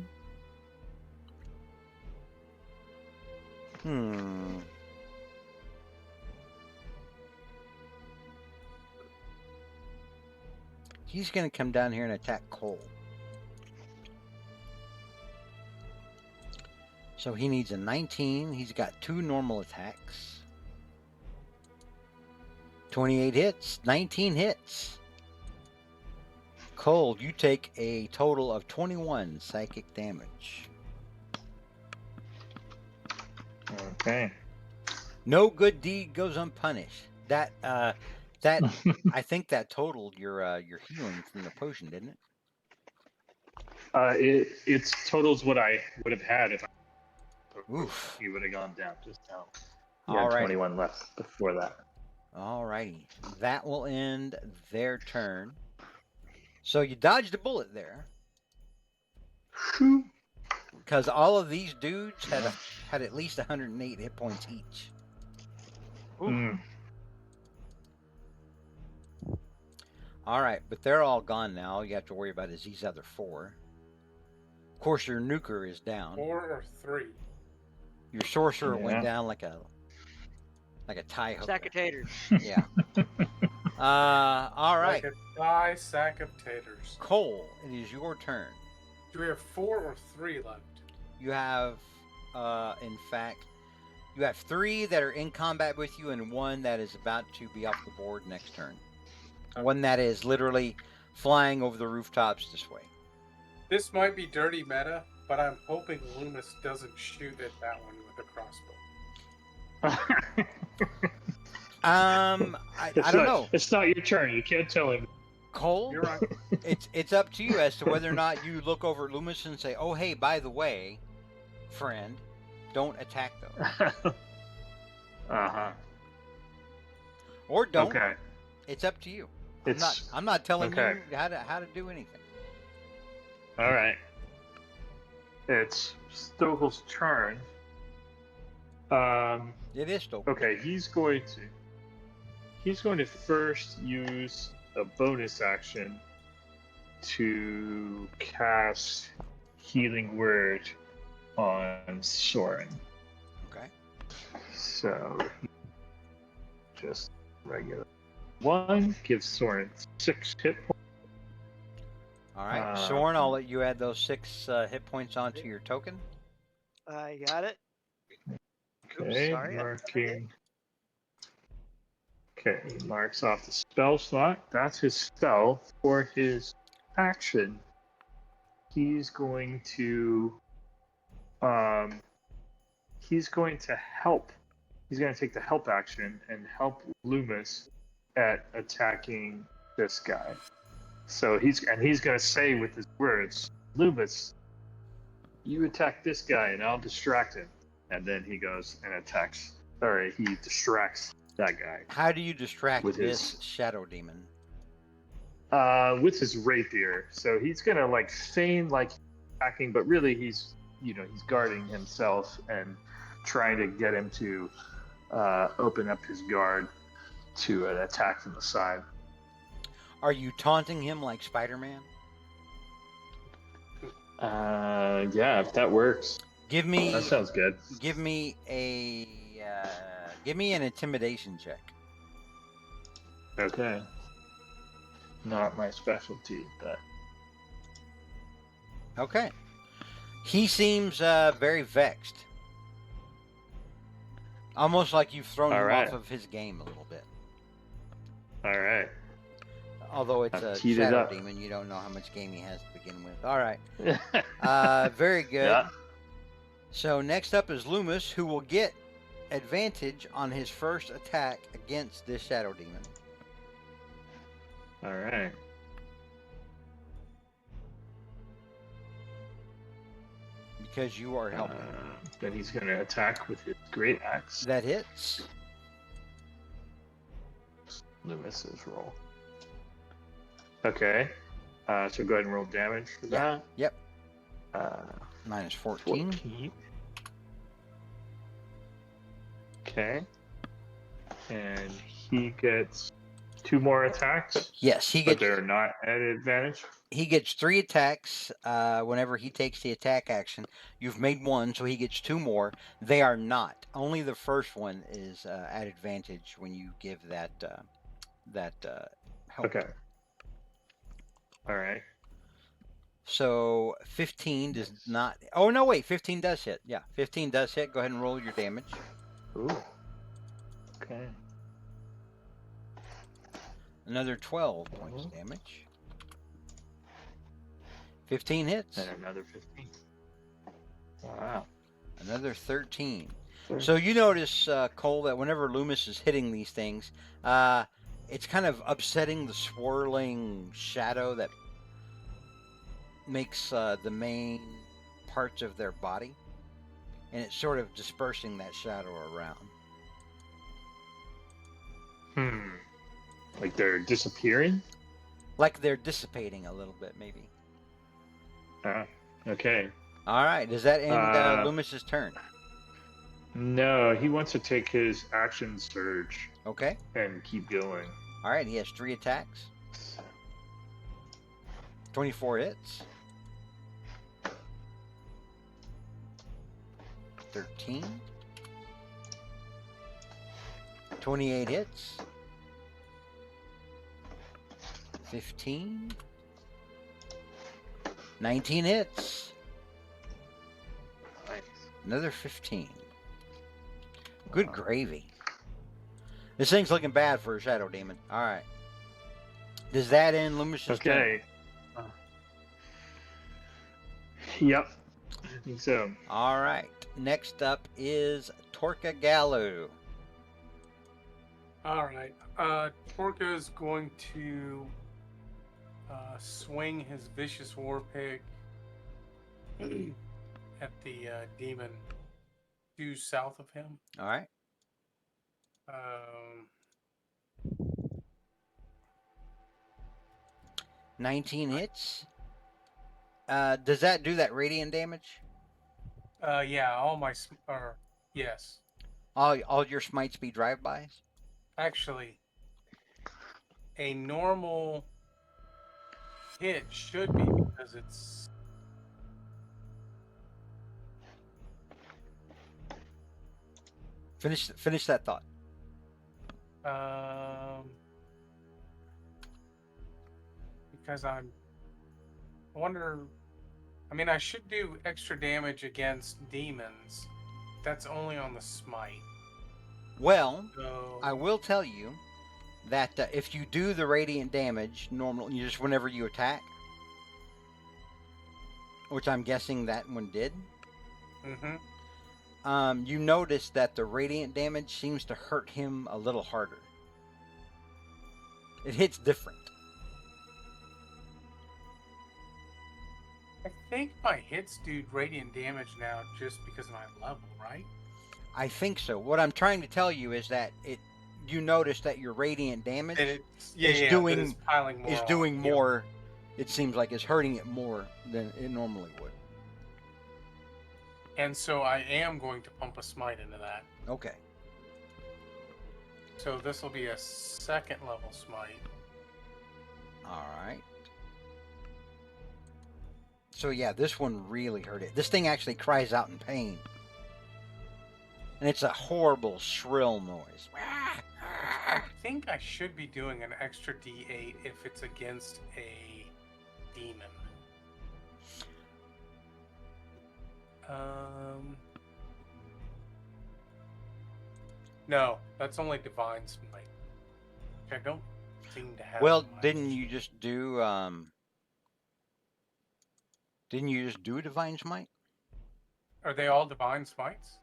he's going to come down here and attack Cole. So he needs a 19. He's got 2 normal attacks. 28 hits, 19 hits. Cole, you take a total of 21 psychic damage. Okay. No good deed goes unpunished. That I think that totaled your healing from the potion, didn't it? It's totals what I would have had if Oof. you would have gone down just now. You All had right. 21 left before that. Alrighty. That will end their turn. So you dodged a bullet there. Because all of these dudes had at least 108 hit points each. Alright, but they're all gone now. All you have to worry about is these other 4. Of course, your nuker is down. 4 or 3. Your sorcerer went down like a tie hooker. Sack of taters. Yeah. All right. Like a dry sack of taters. Cole, it is your turn. Do we have 4 or 3 left? You have, in fact, you have 3 that are in combat with you and 1 that is about to be off the board next turn. One that is literally flying over the rooftops this way. This might be dirty meta, but I'm hoping Loomis doesn't shoot at that one with a crossbow. I don't know. It's not your turn. You can't tell him. Cole, You're right. it's up to you as to whether or not you look over at Loomis and say, "Oh, hey, by the way, friend, don't attack those," or don't. Okay. It's up to you. It's I'm not telling okay. you how to do anything. All right. It's Stokel's turn. It is still Okay, he's going to first use a bonus action to cast Healing Word on Soren. Okay. So just regular 1 gives Soren 6 hit points. All right, Soren, I'll let you add those 6 hit points onto your token. I got it. Okay, Oops, sorry. marking. Okay, he marks off the spell slot. That's his spell. For his action, he's going to help. He's going to take the help action and help Loomis at attacking this guy. So he's going to say with his words, "Loomis, you attack this guy and I'll distract him." And then he goes and attacks, or he distracts that guy. How do you distract With this his- shadow demon? With his rapier. So he's gonna like feign like attacking, but really he's guarding himself and trying to get him to open up his guard to an attack from the side. Are you taunting him like Spider-Man? Yeah, if that works. Give me That sounds good. give me an intimidation check. Okay. Not my specialty, but Okay. He seems very vexed. Almost like you've thrown All him right. off of his game a little bit. all right. Although it's I've a teed it shadow up. demon, you don't know how much game he has to begin with. All right. Very good. Yeah. So next up is Loomis, who will get advantage on his first attack against this shadow demon. All right. because you are helping. Then he's going to attack with his great axe. That hits. Lewis's roll. Okay. So go ahead and roll damage for that. Yep. Uh, Minus 14. 14. Okay. And he gets 2 more attacks, Yes, he but gets they're not at advantage. 3 attacks whenever he takes the attack action. You've made 1, so he gets 2 more. They are not. Only the first one is at advantage when you give that help. Okay. All right. So 15 does not. Oh no, wait. 15 does hit. Yeah, 15 does hit. Go ahead and roll your damage. Ooh. Okay. Another 12 points of damage. 15 hits. And another 15. Wow. Another 13. Sure. So you notice, Cole, that whenever Loomis is hitting these things, it's kind of upsetting the swirling shadow that makes the main parts of their body, and it's sort of dispersing that shadow around. Like they're disappearing? Like they're dissipating a little bit, maybe. Okay. All right. Does that end Loomis's turn? No, he wants to take his action surge Okay. and keep going. All right. He has 3 attacks. 24 hits. 13. 28 hits. 15. 19 hits. Nice. Another 15. Good gravy. This thing's looking bad for a shadow demon. All right. Does that end Loomis's turn? Okay. Yep. I think so. All right. Next up is Torka Gallo. All right. Torka is going to swing his vicious war pig at the demon due south of him. All right. 19 hits. Does that do that radiant damage? Yeah, all my yes. All your smites be drive-bys? Actually, a normal hit should be, because it's Finish that thought. because I wonder. I mean, I should do extra damage against demons. That's only on the smite. Well, So I will tell you that if you do the radiant damage, normally just whenever you attack, which I'm guessing that one did, you notice that the radiant damage seems to hurt him a little harder. It hits different. I think my hits do radiant damage now just because of my level, right? I think so. What I'm trying to tell you is that you notice that your radiant damage is doing more. It seems like it's hurting it more than it normally would. And so I am going to pump a smite into that. Okay. So this will be a 2nd level smite. All right. So yeah, this one really hurt it. This thing actually cries out in pain. And it's a horrible, shrill noise. I think I should be doing an extra D8 if it's against a demon. No, that's only divine smite. I don't seem to have. Well, much. didn't you just do divine smite? Are they all divine smites?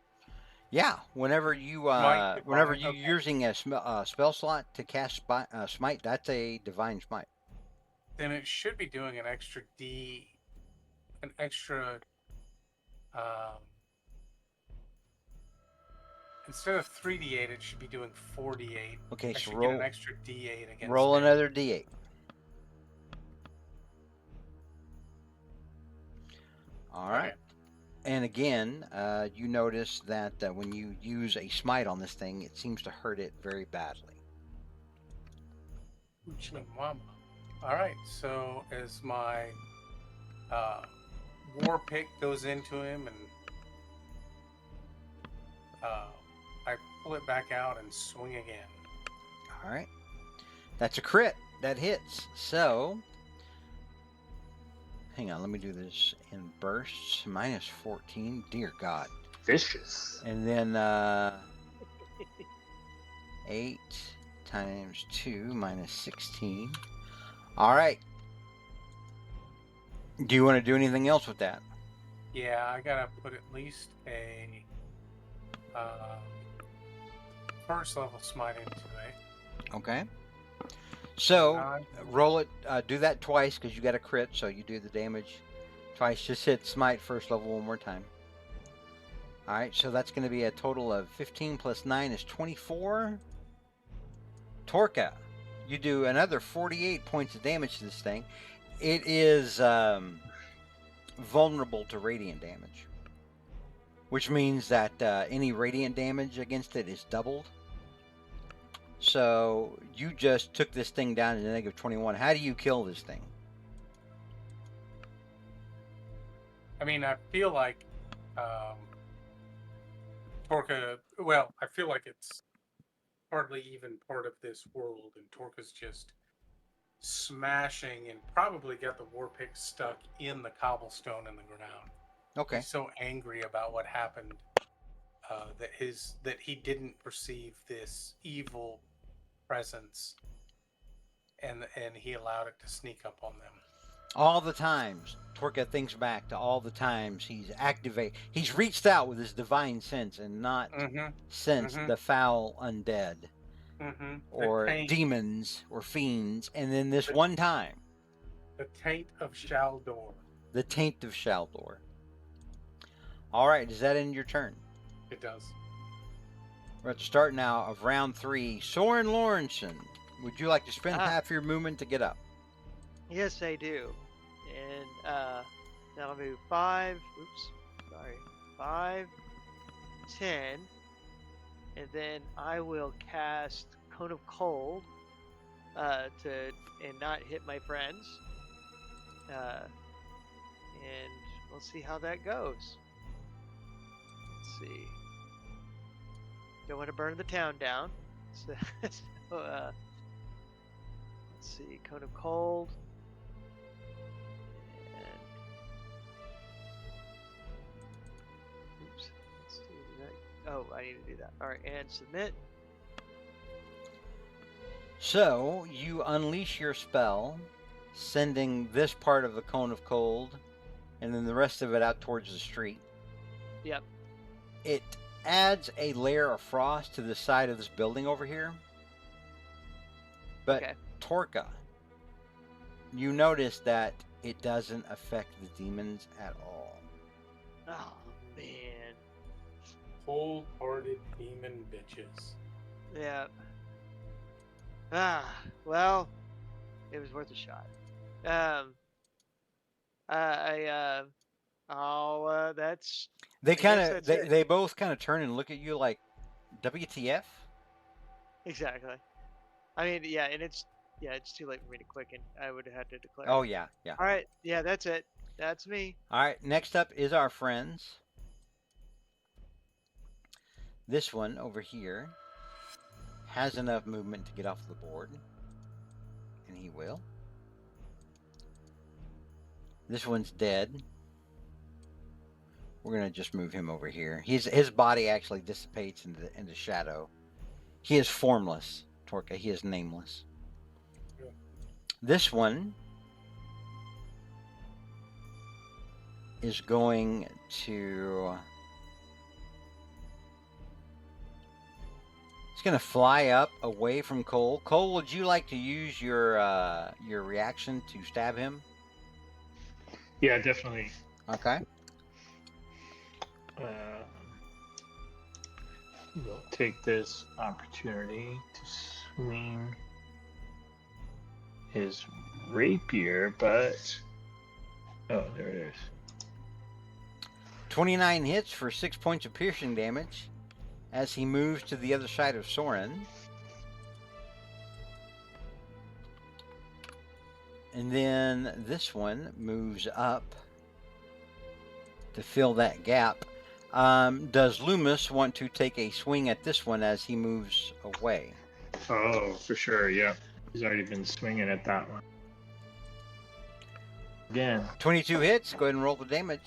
Yeah, whenever you Smite, whenever divine, you're using a spell slot to cast smite, that's a divine smite. Then it should be doing an extra Instead of 3d8, it should be doing 4d8. Okay, I so should get an extra d8 against roll it. another d8. All right. Okay. And again, you notice that when you use a smite on this thing, it seems to hurt it very badly. Oochie mama. All right. So as my war pick goes into him, and I pull it back out and swing again. All right. That's a crit. That hits. So, hang on. Let me do this in bursts. Minus 14. Dear God. Vicious. And then 8 times 2 minus 16. All right. Do you want to do anything else with that? Yeah, I gotta put at least a first level smite into it. Okay. So Uh, roll it. Do that twice because you got a crit. So you do the damage twice. Just hit smite first level one more time. All right. So that's going to be a total of 15 plus 9 is 24. Torka, you do another 48 points of damage to this thing. It is vulnerable to radiant damage, which means that any radiant damage against it is doubled. So you just took this thing down to negative 21. How do you kill this thing? I mean, I feel like Torka. Well, I feel like it's hardly even part of this world, and Torka's just smashing and probably got the war pick stuck in the cobblestone in the ground. Okay. He's so angry about what happened that he didn't perceive this evil presence, and he allowed it to sneak up on them. All the times, Torka thinks back to all the times he's reached out with his divine sense and not sensed the foul undead or demons or fiends, and then this one time, the taint of Shaldor. the taint of Shaldor. All right, is that in your turn? It does. We're at the start now of round 3. Soren Lawrenson, would you like to spend half your movement to get up? Yes, I do. And that'll move 5. 5, 10. And then I will cast Cone of Cold and not hit my friends. And we'll see how that goes. Let's see. Don't want to burn the town down. So, let's see. Cone of Cold. And oops. Let's do that. Oh, I need to do that. All right, and submit. So you unleash your spell, sending this part of the Cone of Cold, and then the rest of it out towards the street. Yep. It adds a layer of frost to the side of this building over here. But Okay. Torka, you notice that it doesn't affect the demons at all. Oh man. Cold-hearted demon bitches. Yeah. Well, it was worth a shot. That's. They I guess kind of that's it. they both kind of turn and look at you like, WTF? Exactly. I mean, yeah, and it's too late for me to quicken. I would have had to declare. Oh yeah. All right, yeah, that's it. That's me. All right, next up is our friends. This one over here has enough movement to get off the board, and he will. This one's dead. We're gonna just move him over here. His body actually dissipates into shadow. He is formless, Torka. He is nameless. Yeah. This one is going to. It's going to fly up away from Cole. Cole, would you like to use your reaction to stab him? Yeah, definitely. Okay. We'll take this opportunity to swing his rapier, but oh, there it is. 29 hits for 6 points of piercing damage as he moves to the other side of Soren. And then this one moves up to fill that gap. Does Loomis want to take a swing at this one as he moves away? Oh, for sure, yeah. He's already been swinging at that one. Again. 22 hits. Go ahead and roll the damage.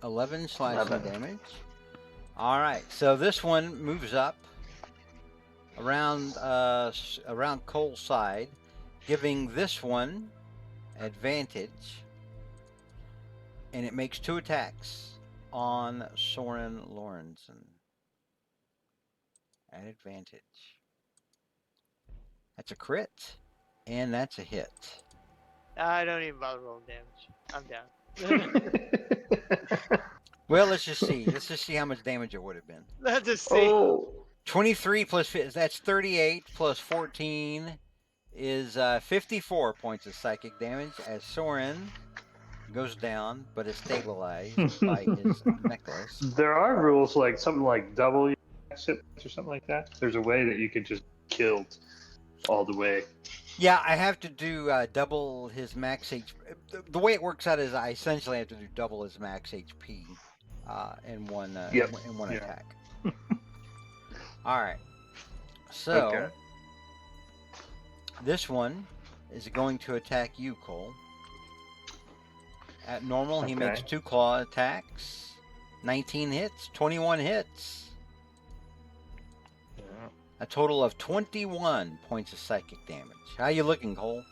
11 slashing 11. damage. All right, so this one moves up around Cole's side, giving this one advantage, and it makes 2 attacks on Soren Lorenzen at advantage. That's a crit, and that's a hit. I don't even bother rolling damage. I'm down. Well, let's just see. Let's just see how much damage it would have been. Let's just see. Oh, 23 plus 50, that's 38 plus 14 is 54 points of psychic damage as Soren goes down, but is stabilized by his necklace. there are rules like something like double your exit or something like that. There's a way that you could just kill all the way. Yeah, I have to do double his max HP. The way it works out is I essentially have to do double his max HP in one attack. All right. So Okay. this one is going to attack you, Cole. At normal, he Okay. makes 2 claw attacks. 19 hits, 21 hits. Yeah. A total of 21 points of psychic damage. How you looking, Cole?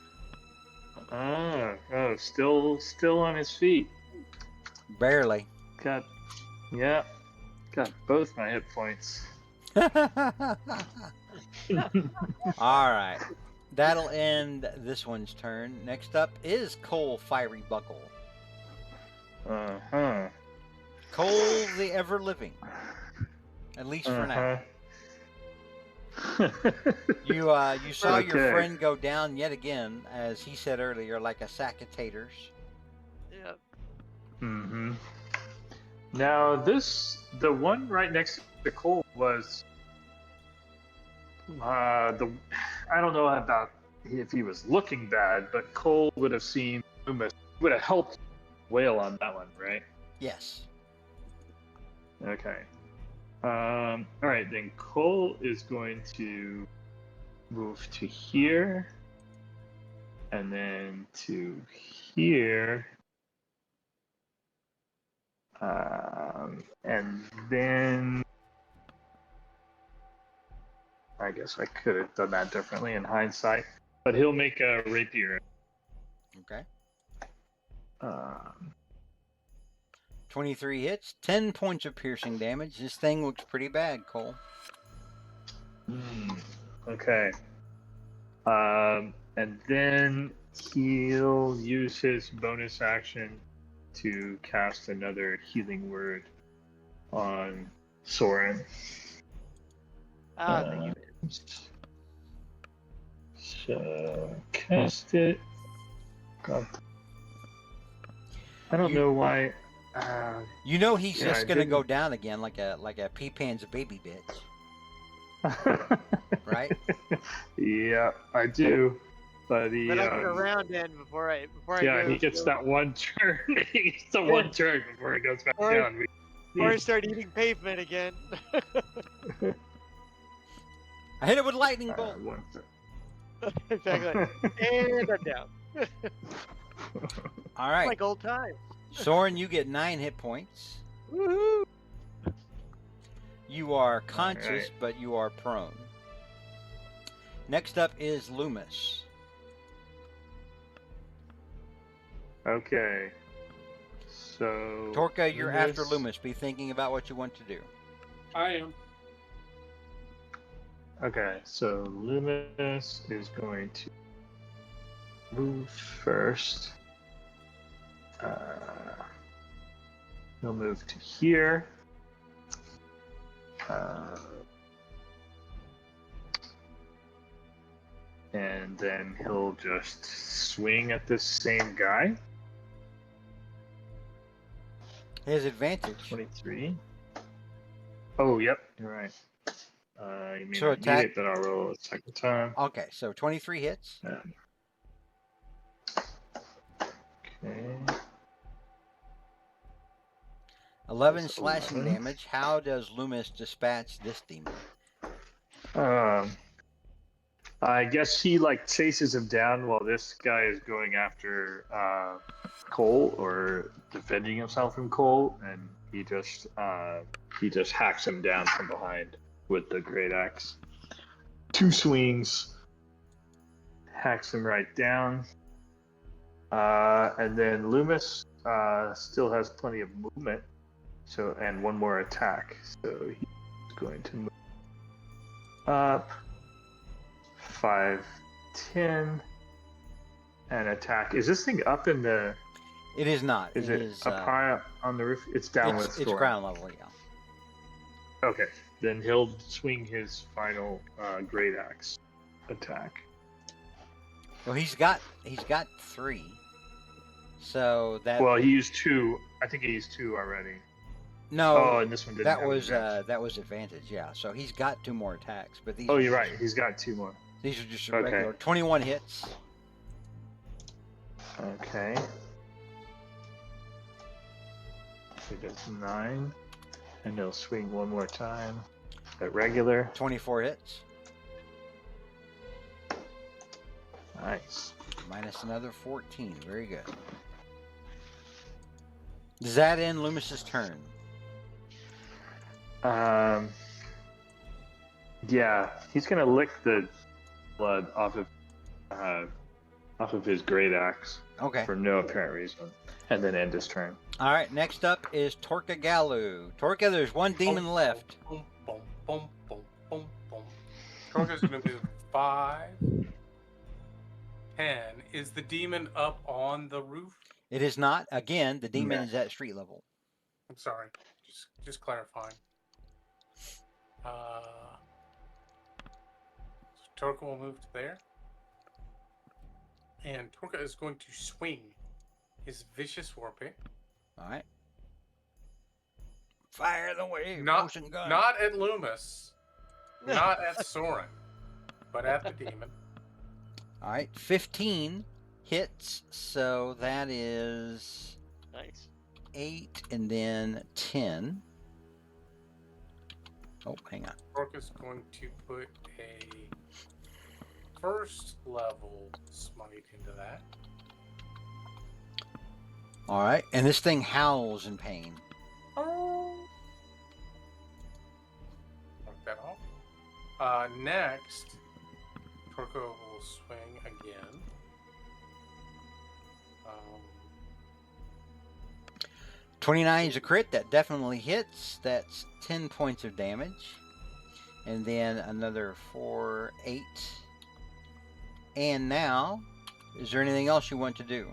Oh, still on his feet. Barely. Got both my hit points. All right. That'll end this one's turn. Next up is Cole Fiery Buckle. Uh-huh. Cole the Ever Living. At least for now. You saw your Okay. friend go down yet again, as he said earlier, like a sack of taters. Yep. Mm-hmm. Now the one right next to Cole was I don't know about if he was looking bad, but Cole would have seen Loomis, would have helped Whale on that one, right? Yes. Okay. All right, then Cole is going to move to here, and then to here, and then I guess I could have done that differently in hindsight, but he'll make a rapier. Okay. Um, 23 hits, 10 points of piercing damage. This thing looks pretty bad, Cole. Okay. And then he'll use his bonus action to cast another healing word on Soren. Thank you. So cast it. God. I don't know why. You know he's Yeah, just I gonna didn't- go down again like a pea-pan's baby bitch, right? Yeah, I do. But he, But I get around in before I yeah, go. he gets that one turn. He gets the one turn before he goes back Or- down. Or I start eating pavement again. I hit it with lightning bolt. Exactly. And I'm down. All right, Like old times. Soren, you get 9 hit points. Woohoo! You are conscious, right. but you are prone. Next up is Loomis. Okay. So. Torka, you're after Loomis. Be thinking about what you want to do. I am. Okay, so Loomis is going to move first. He'll move to here. And then he'll just swing at this same guy. His advantage. 23. Oh, yep, you're right. You may So not attack- need it, but I'll roll a second time. Okay, so 23 hits. Okay. 11 That's slashing 11. damage. How does Loomis dispatch this demon? I guess he like chases him down while this guy is going after Cole or defending himself from Cole, and he just hacks him down from behind with the great axe. 2 swings, hacks him right down, and then Loomis still has plenty of movement, so and 1 more attack, so he's going to move up 5, 10, and attack. Is this thing up in the? It is not. Is it up high up on the roof? It's down with It's ground level, yeah. Okay, then he'll swing his final great axe attack. Well, he's got 3. So that. Well, he used 2. I think he used 2 already. No. Oh, and this one didn't. That have was advantage. that was advantage, yeah. So he's got 2 more attacks, but these. Oh, you're right. He's got 2 more. These are just Okay. regular. 21 hits. Okay. He does 9, and he'll swing 1 more time at regular. 24 hits. Nice. Minus another 14. Very good. Does that end Loomis's turn? Yeah, he's gonna lick the blood off of his great axe Okay. for no apparent reason, and then end his turn. All right. Next up is Torka Galu. Torka, there's 1 demon left. Boom, boom, boom, boom, boom, boom. Torka's going to move 5, 10. Is the demon up on the roof? It is not. Again, the demon Yeah. is at street level. I'm sorry. Just clarifying. So Torka will move to there. And Torka is going to swing his vicious war pick. All right. Fire the wave. Not, Motion gun. not at Loomis, not at Soren, but at the demon. All right. 15 hits. So that is Nice. 8 and then 10. Oh, hang on. Torka's going to put a first level smite into that. All right. And this thing howls in pain. Oh. Mark that off. Next, Torka will swing again. 29 is a crit. That definitely hits. That's 10 points of damage. And then another 4, 8. And now, is there anything else you want to do?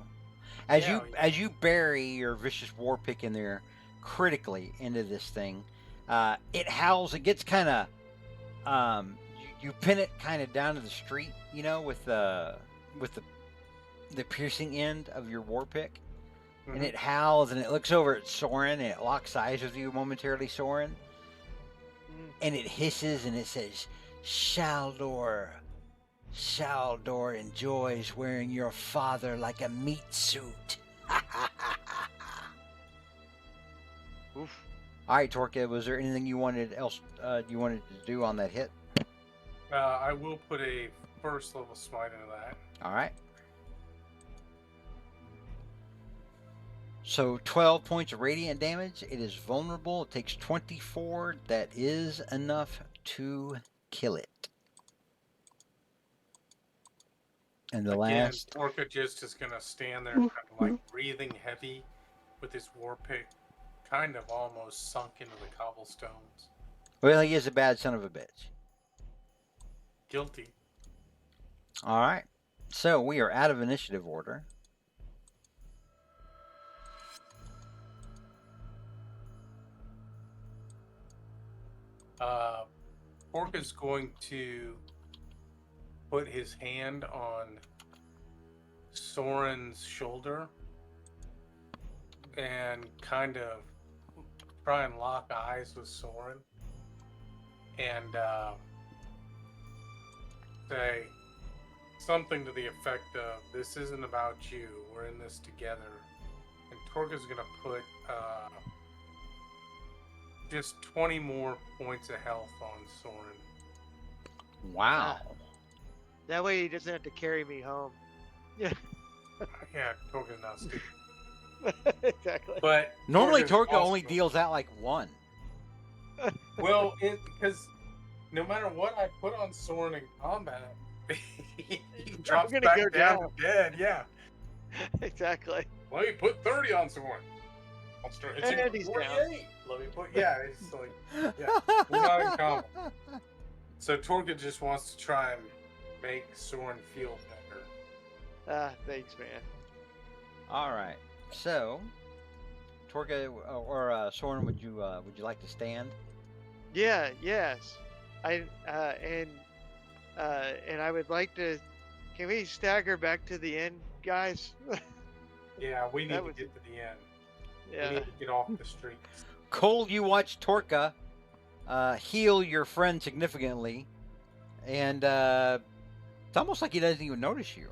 As you bury your vicious war pick in there critically into this thing, it howls. It gets kind of you pin it kind of down to the street, you know, with the piercing end of your war pick, and it howls and it looks over at Soren and it locks eyes with you momentarily, Soren, and it hisses and it says, Shaldor enjoys wearing your father like a meat suit. Oof. All right, Torka, was there anything you wanted to do on that hit? I will put a first level smite into that. All right. So 12 points of radiant damage. It is vulnerable. It takes 24. That is enough to kill it. And the Again, last. Torka just is going to stand there kind of like breathing heavy with his war pick kind of almost sunk into the cobblestones. Well, he is a bad son of a bitch. Guilty. All right. So we are out of initiative order. Orca's going to put his hand on Soren's shoulder and kind of try and lock eyes with Soren and say something to the effect of, "This isn't about you. We're in this together." And Torka's going to put just 20 more points of health on Soren. Wow. That way he doesn't have to carry me home. Yeah, Yeah, Torka's not stupid. exactly. But Normally, Torka's Torka only also- deals out like one. Well, because no matter what I put on Soren in combat, he drops gonna back go down down. dead. Yeah. Exactly. Let me put 30 on Soren. I'll start hitting And he's down. 48. Let me put, yeah, it's like, yeah, we're not in common. So Torka just wants to try and make Soren feel better. Thanks, man. All right. So, Torka or Soren, would you like to stand? Yeah. Yes. And I would like to. Can we stagger back to the end, guys? Yeah, we need That to was- get to the end. We Yeah. need to get off the streets. Cole, you watch Torka heal your friend significantly, and it's almost like he doesn't even notice you.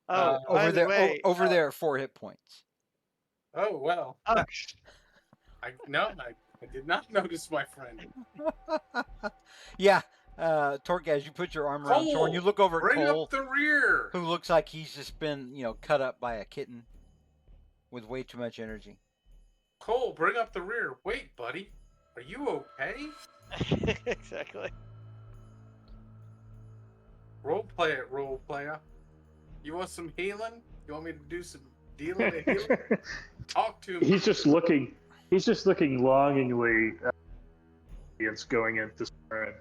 Oh, by Over the there, way, over there at 4 hit points. Oh, well. oh, I did not notice my friend. Yeah, Torka, as you put your arm around Cole, Soren, you look over at Bring Cole, up the rear. who looks like he's just been, cut up by a kitten with way too much energy. Cole, bring up the rear. Wait, buddy. Are you okay? exactly. Role play it, role player. You want some healing? You want me to do some dealing and healing? Talk to me. He's just looking longingly at the audience going into Soren.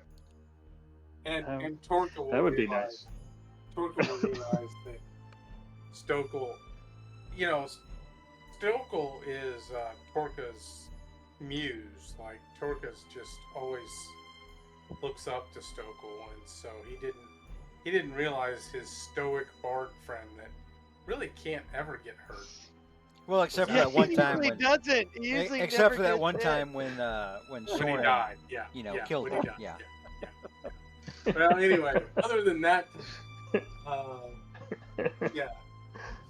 And Torka will That would be realize, nice. Torka will realize that Stokel, Stokel is Torka's muse. Like, Torka's just always looks up to Stokel, and so he didn't realize his stoic bard friend that really can't ever get hurt. Well, except for Yeah, that one he time usually when, doesn't. He usually except never for that gets one hit. time when When he Soren, died, yeah. killed when him. he died, Yeah. Well, anyway, other than that, yeah.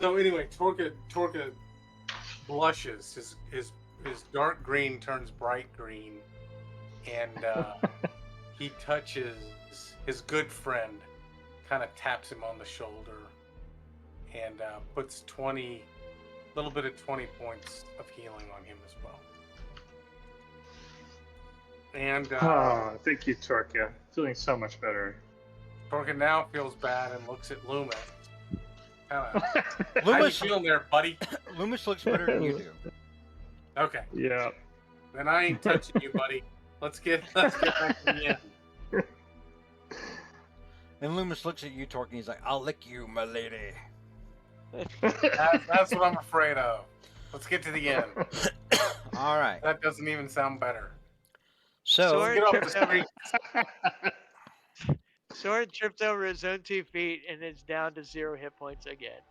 So anyway, Torka blushes. His dark green turns bright green, and he touches his good friend, kind of taps him on the shoulder, and puts 20 points of healing on him as well. And Oh, thank you, Torka. Feeling so much better. Torka now feels bad and looks at Loomis. How you Loomis, feeling there, buddy? Loomis looks better than you do. Okay, Yeah. then I ain't touching you, buddy. Let's get back to the end. And Loomis looks at you, Torka, and he's like, "I'll lick you, my lady." That's what I'm afraid of. Let's get to the end. All right. That doesn't even sound better. So, Soren Get off the trips over, street. Soren trips over his own 2 feet and is down to 0 hit points again.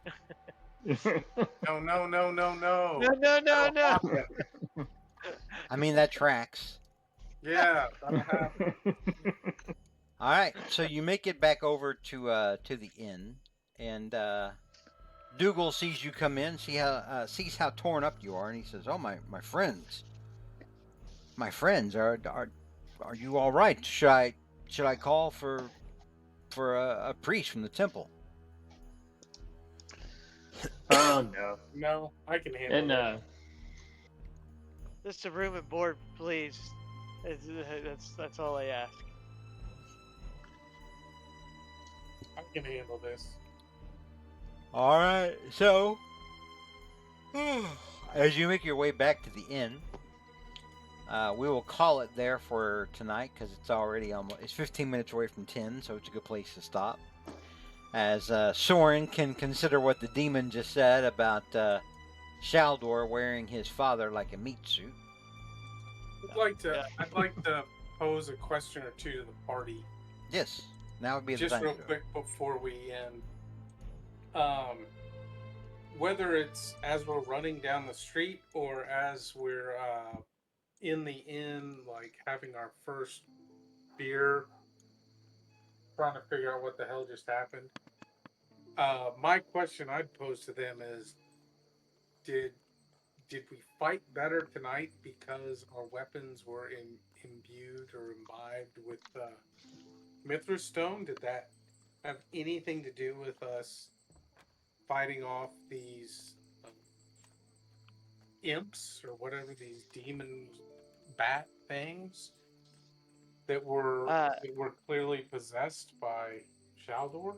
No, no, no, no, no. No. I mean, that tracks. Yeah, that'll happen. All right. So you make it back over to the inn, and Dougal sees you come in, sees how torn up you are, and he says, "Oh, my friends, are you all right? Should I call for a priest from the temple?" Oh no. No, I can handle And it. Just a room and board, please. That's all I ask. I can handle this. All right. So, as you make your way back to the inn, we will call it there for tonight because it's already it's 15 minutes away from 10, so it's a good place to stop. As Soren can consider what the demon just said about Shaldor wearing his father like a meat suit. I'd like to pose a question or two to the party. Yes, now would be the Just time real to do it. quick before we end. Whether it's as we're running down the street or as we're in the inn, like having our first beer, trying to figure out what the hell just happened. My question I'd pose to them is, did we fight better tonight because our weapons were imbued or imbibed with Mithras Stone? Did that have anything to do with us fighting off these imps or whatever, these demon bat things that were clearly possessed by Shaldor? I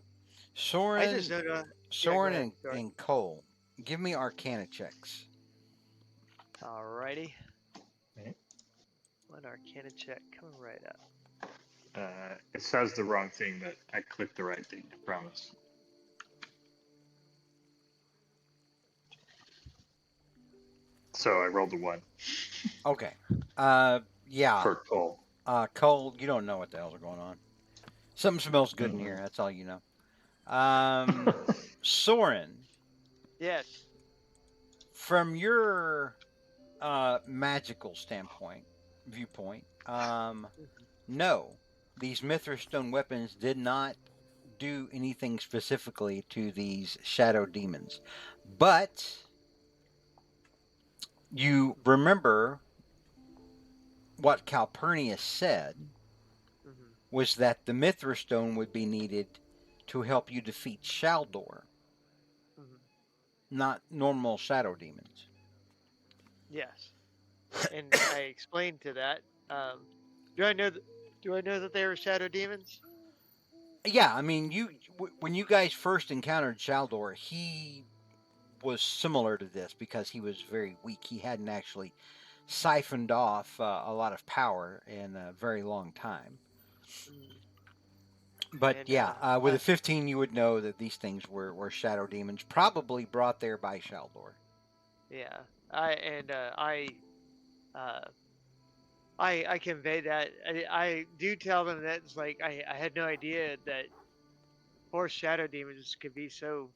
just Soren, don't know. Yeah, go Soren ahead. Sorry. and Cole, give me Arcana checks. Alrighty. Okay. One Arcana check coming right up. It says the wrong thing, but I clicked the right thing, I promise. So I rolled a 1 Okay. Yeah. for Cole. Cole, you don't know what the hell's going on. Something smells good in here. That's all you know. Soren, Yes. from your magical viewpoint, no, these Mithras Stone weapons did not do anything specifically to these shadow demons. But you remember what Calpurnius said Mm-hmm. was that the Mithras Stone would be needed to help you defeat Shaldor, Mm-hmm. not normal shadow demons. Yes. And I explained to that. Do I know that they were shadow demons? Yeah, I mean, when you guys first encountered Shaldor, he was similar to this because he was very weak. He hadn't actually siphoned off a lot of power in a very long time. But And, yeah, with a 15, you would know that these things were shadow demons, probably brought there by Shaldor. Yeah. I convey that. I do tell them that it's like I had no idea that poor shadow demons could be so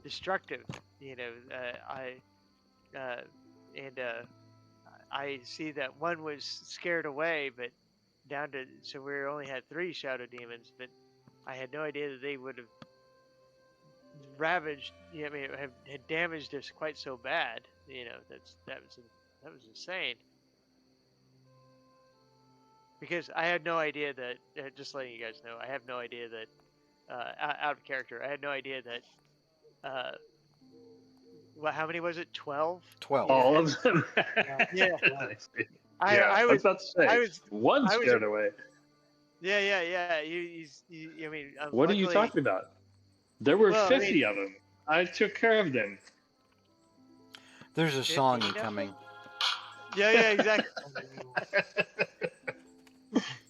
destructive. You know, uh, and I see that one was scared away, but down to so we only had 3 shadow demons, but I had no idea that they would have ravaged. You know, I mean, had damaged us quite so bad. You know, that was insane. Because I had no idea that. Just letting you guys know, I have no idea that. Out of character, I had no idea that. Well, how many was it? 12. 12. All of them. Yeah. I was about to say one I was scared away. Yeah. I mean, What are you luckily, talking about? There were well, I 50 mean, of them. I took care of them. There's a song 15 of incoming. them? Yeah, exactly.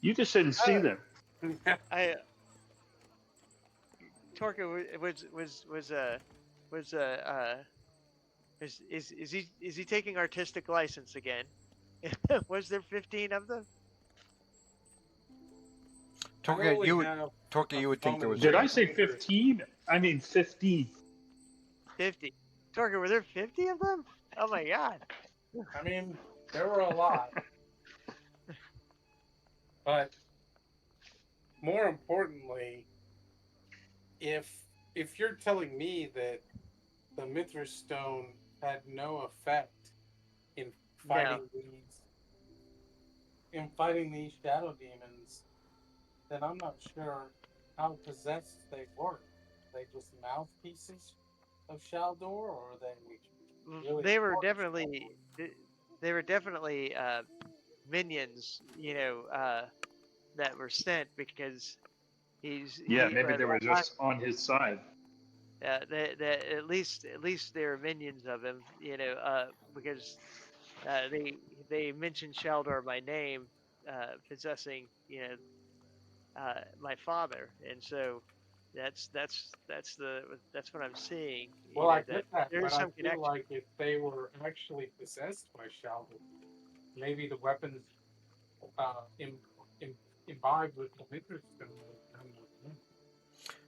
You just didn't see them. I Torka is he taking artistic license again? Was there 15 of them? Torka, you would think there was. Did I say 15? I mean 15. 50. Torka, were there 50 of them? Oh my god. I mean, there were a lot. But more importantly, if you're telling me that the Mithras Stone had no effect in fighting these shadow demons, then I'm not sure how possessed they were. They just mouthpieces of Shaldor, or are they really They were part of definitely minions, you know, that were sent because Yeah, maybe they were just on his side. at least they were minions of him, you know, because they mentioned Shaldor by name, possessing, you know, my father, and so that's what I'm seeing. Well, I That get that, there's but I some feel connection. like if they were actually possessed by Sheldon, maybe the weapons Im, Im, imbibed with the Mithras stone would come with them.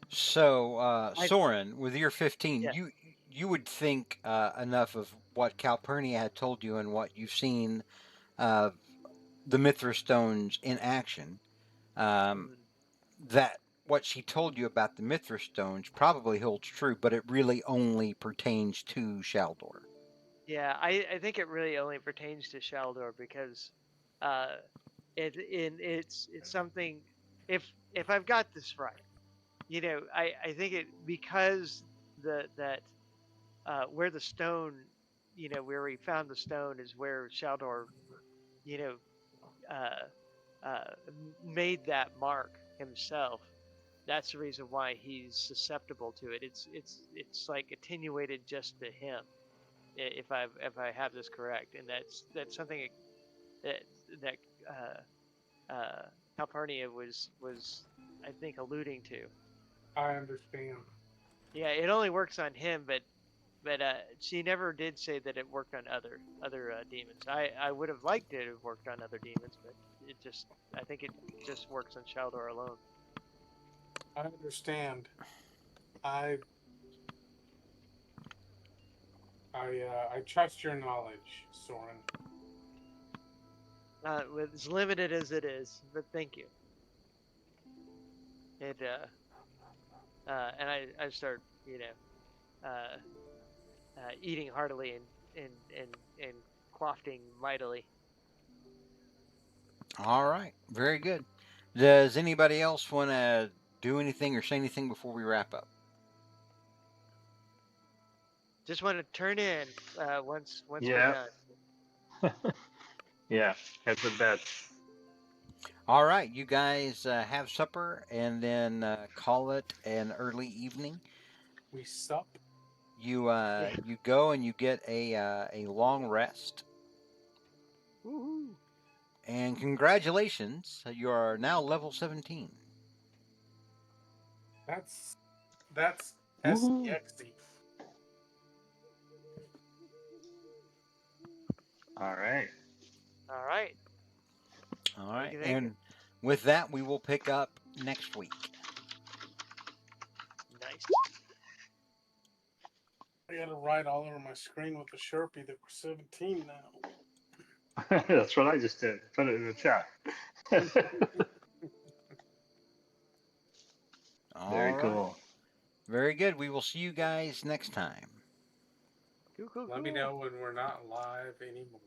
So, I Soren, with your 15, Yeah. you would think enough of what Calpurnia had told you and what you've seen uh, the Mithra stones in action, um, Mhm. that what she told you about the Mithra stones probably holds true, but it really only pertains to Shaldor. Yeah, I think it really only pertains to Shaldor because uh it's something, if I've got this right, I think it because that where the stone, where we found the stone is where Shaldor, you know, made that mark himself. That's the reason why he's susceptible to it. It's like attenuated just to him, if I have this correct, and that's something that that uh, Calpurnia was I think alluding to. I understand. Yeah, it only works on him, but she never did say that it worked on other demons. I would have liked it to have worked on other demons, but I think it just works on Shaldor alone. I understand. I I trust your knowledge, Soren. With as limited as it is, but thank you. It and I start uh, eating heartily and quaffing mightily. All right, very good. Does anybody else want to do anything or say anything before we wrap up? Just want to turn in once we're Yeah. done. Yeah. Head to bed. All right, you guys have supper and then call it an early evening. We sup. Yeah. You go and you get a long rest. Woohoo. And congratulations, you are now level 17. That's Woohoo. SEXy. All right. All right. All Thank right, you. Thank you. and with that, we will pick up next week. Nice. I gotta write all over my screen with the Sharpie that we're 17 now. That's what I just did. Put it in the chat. All Very right, cool. very good. We will see you guys next time. Cool. Cool. Let me Cool. know when we're not live anymore.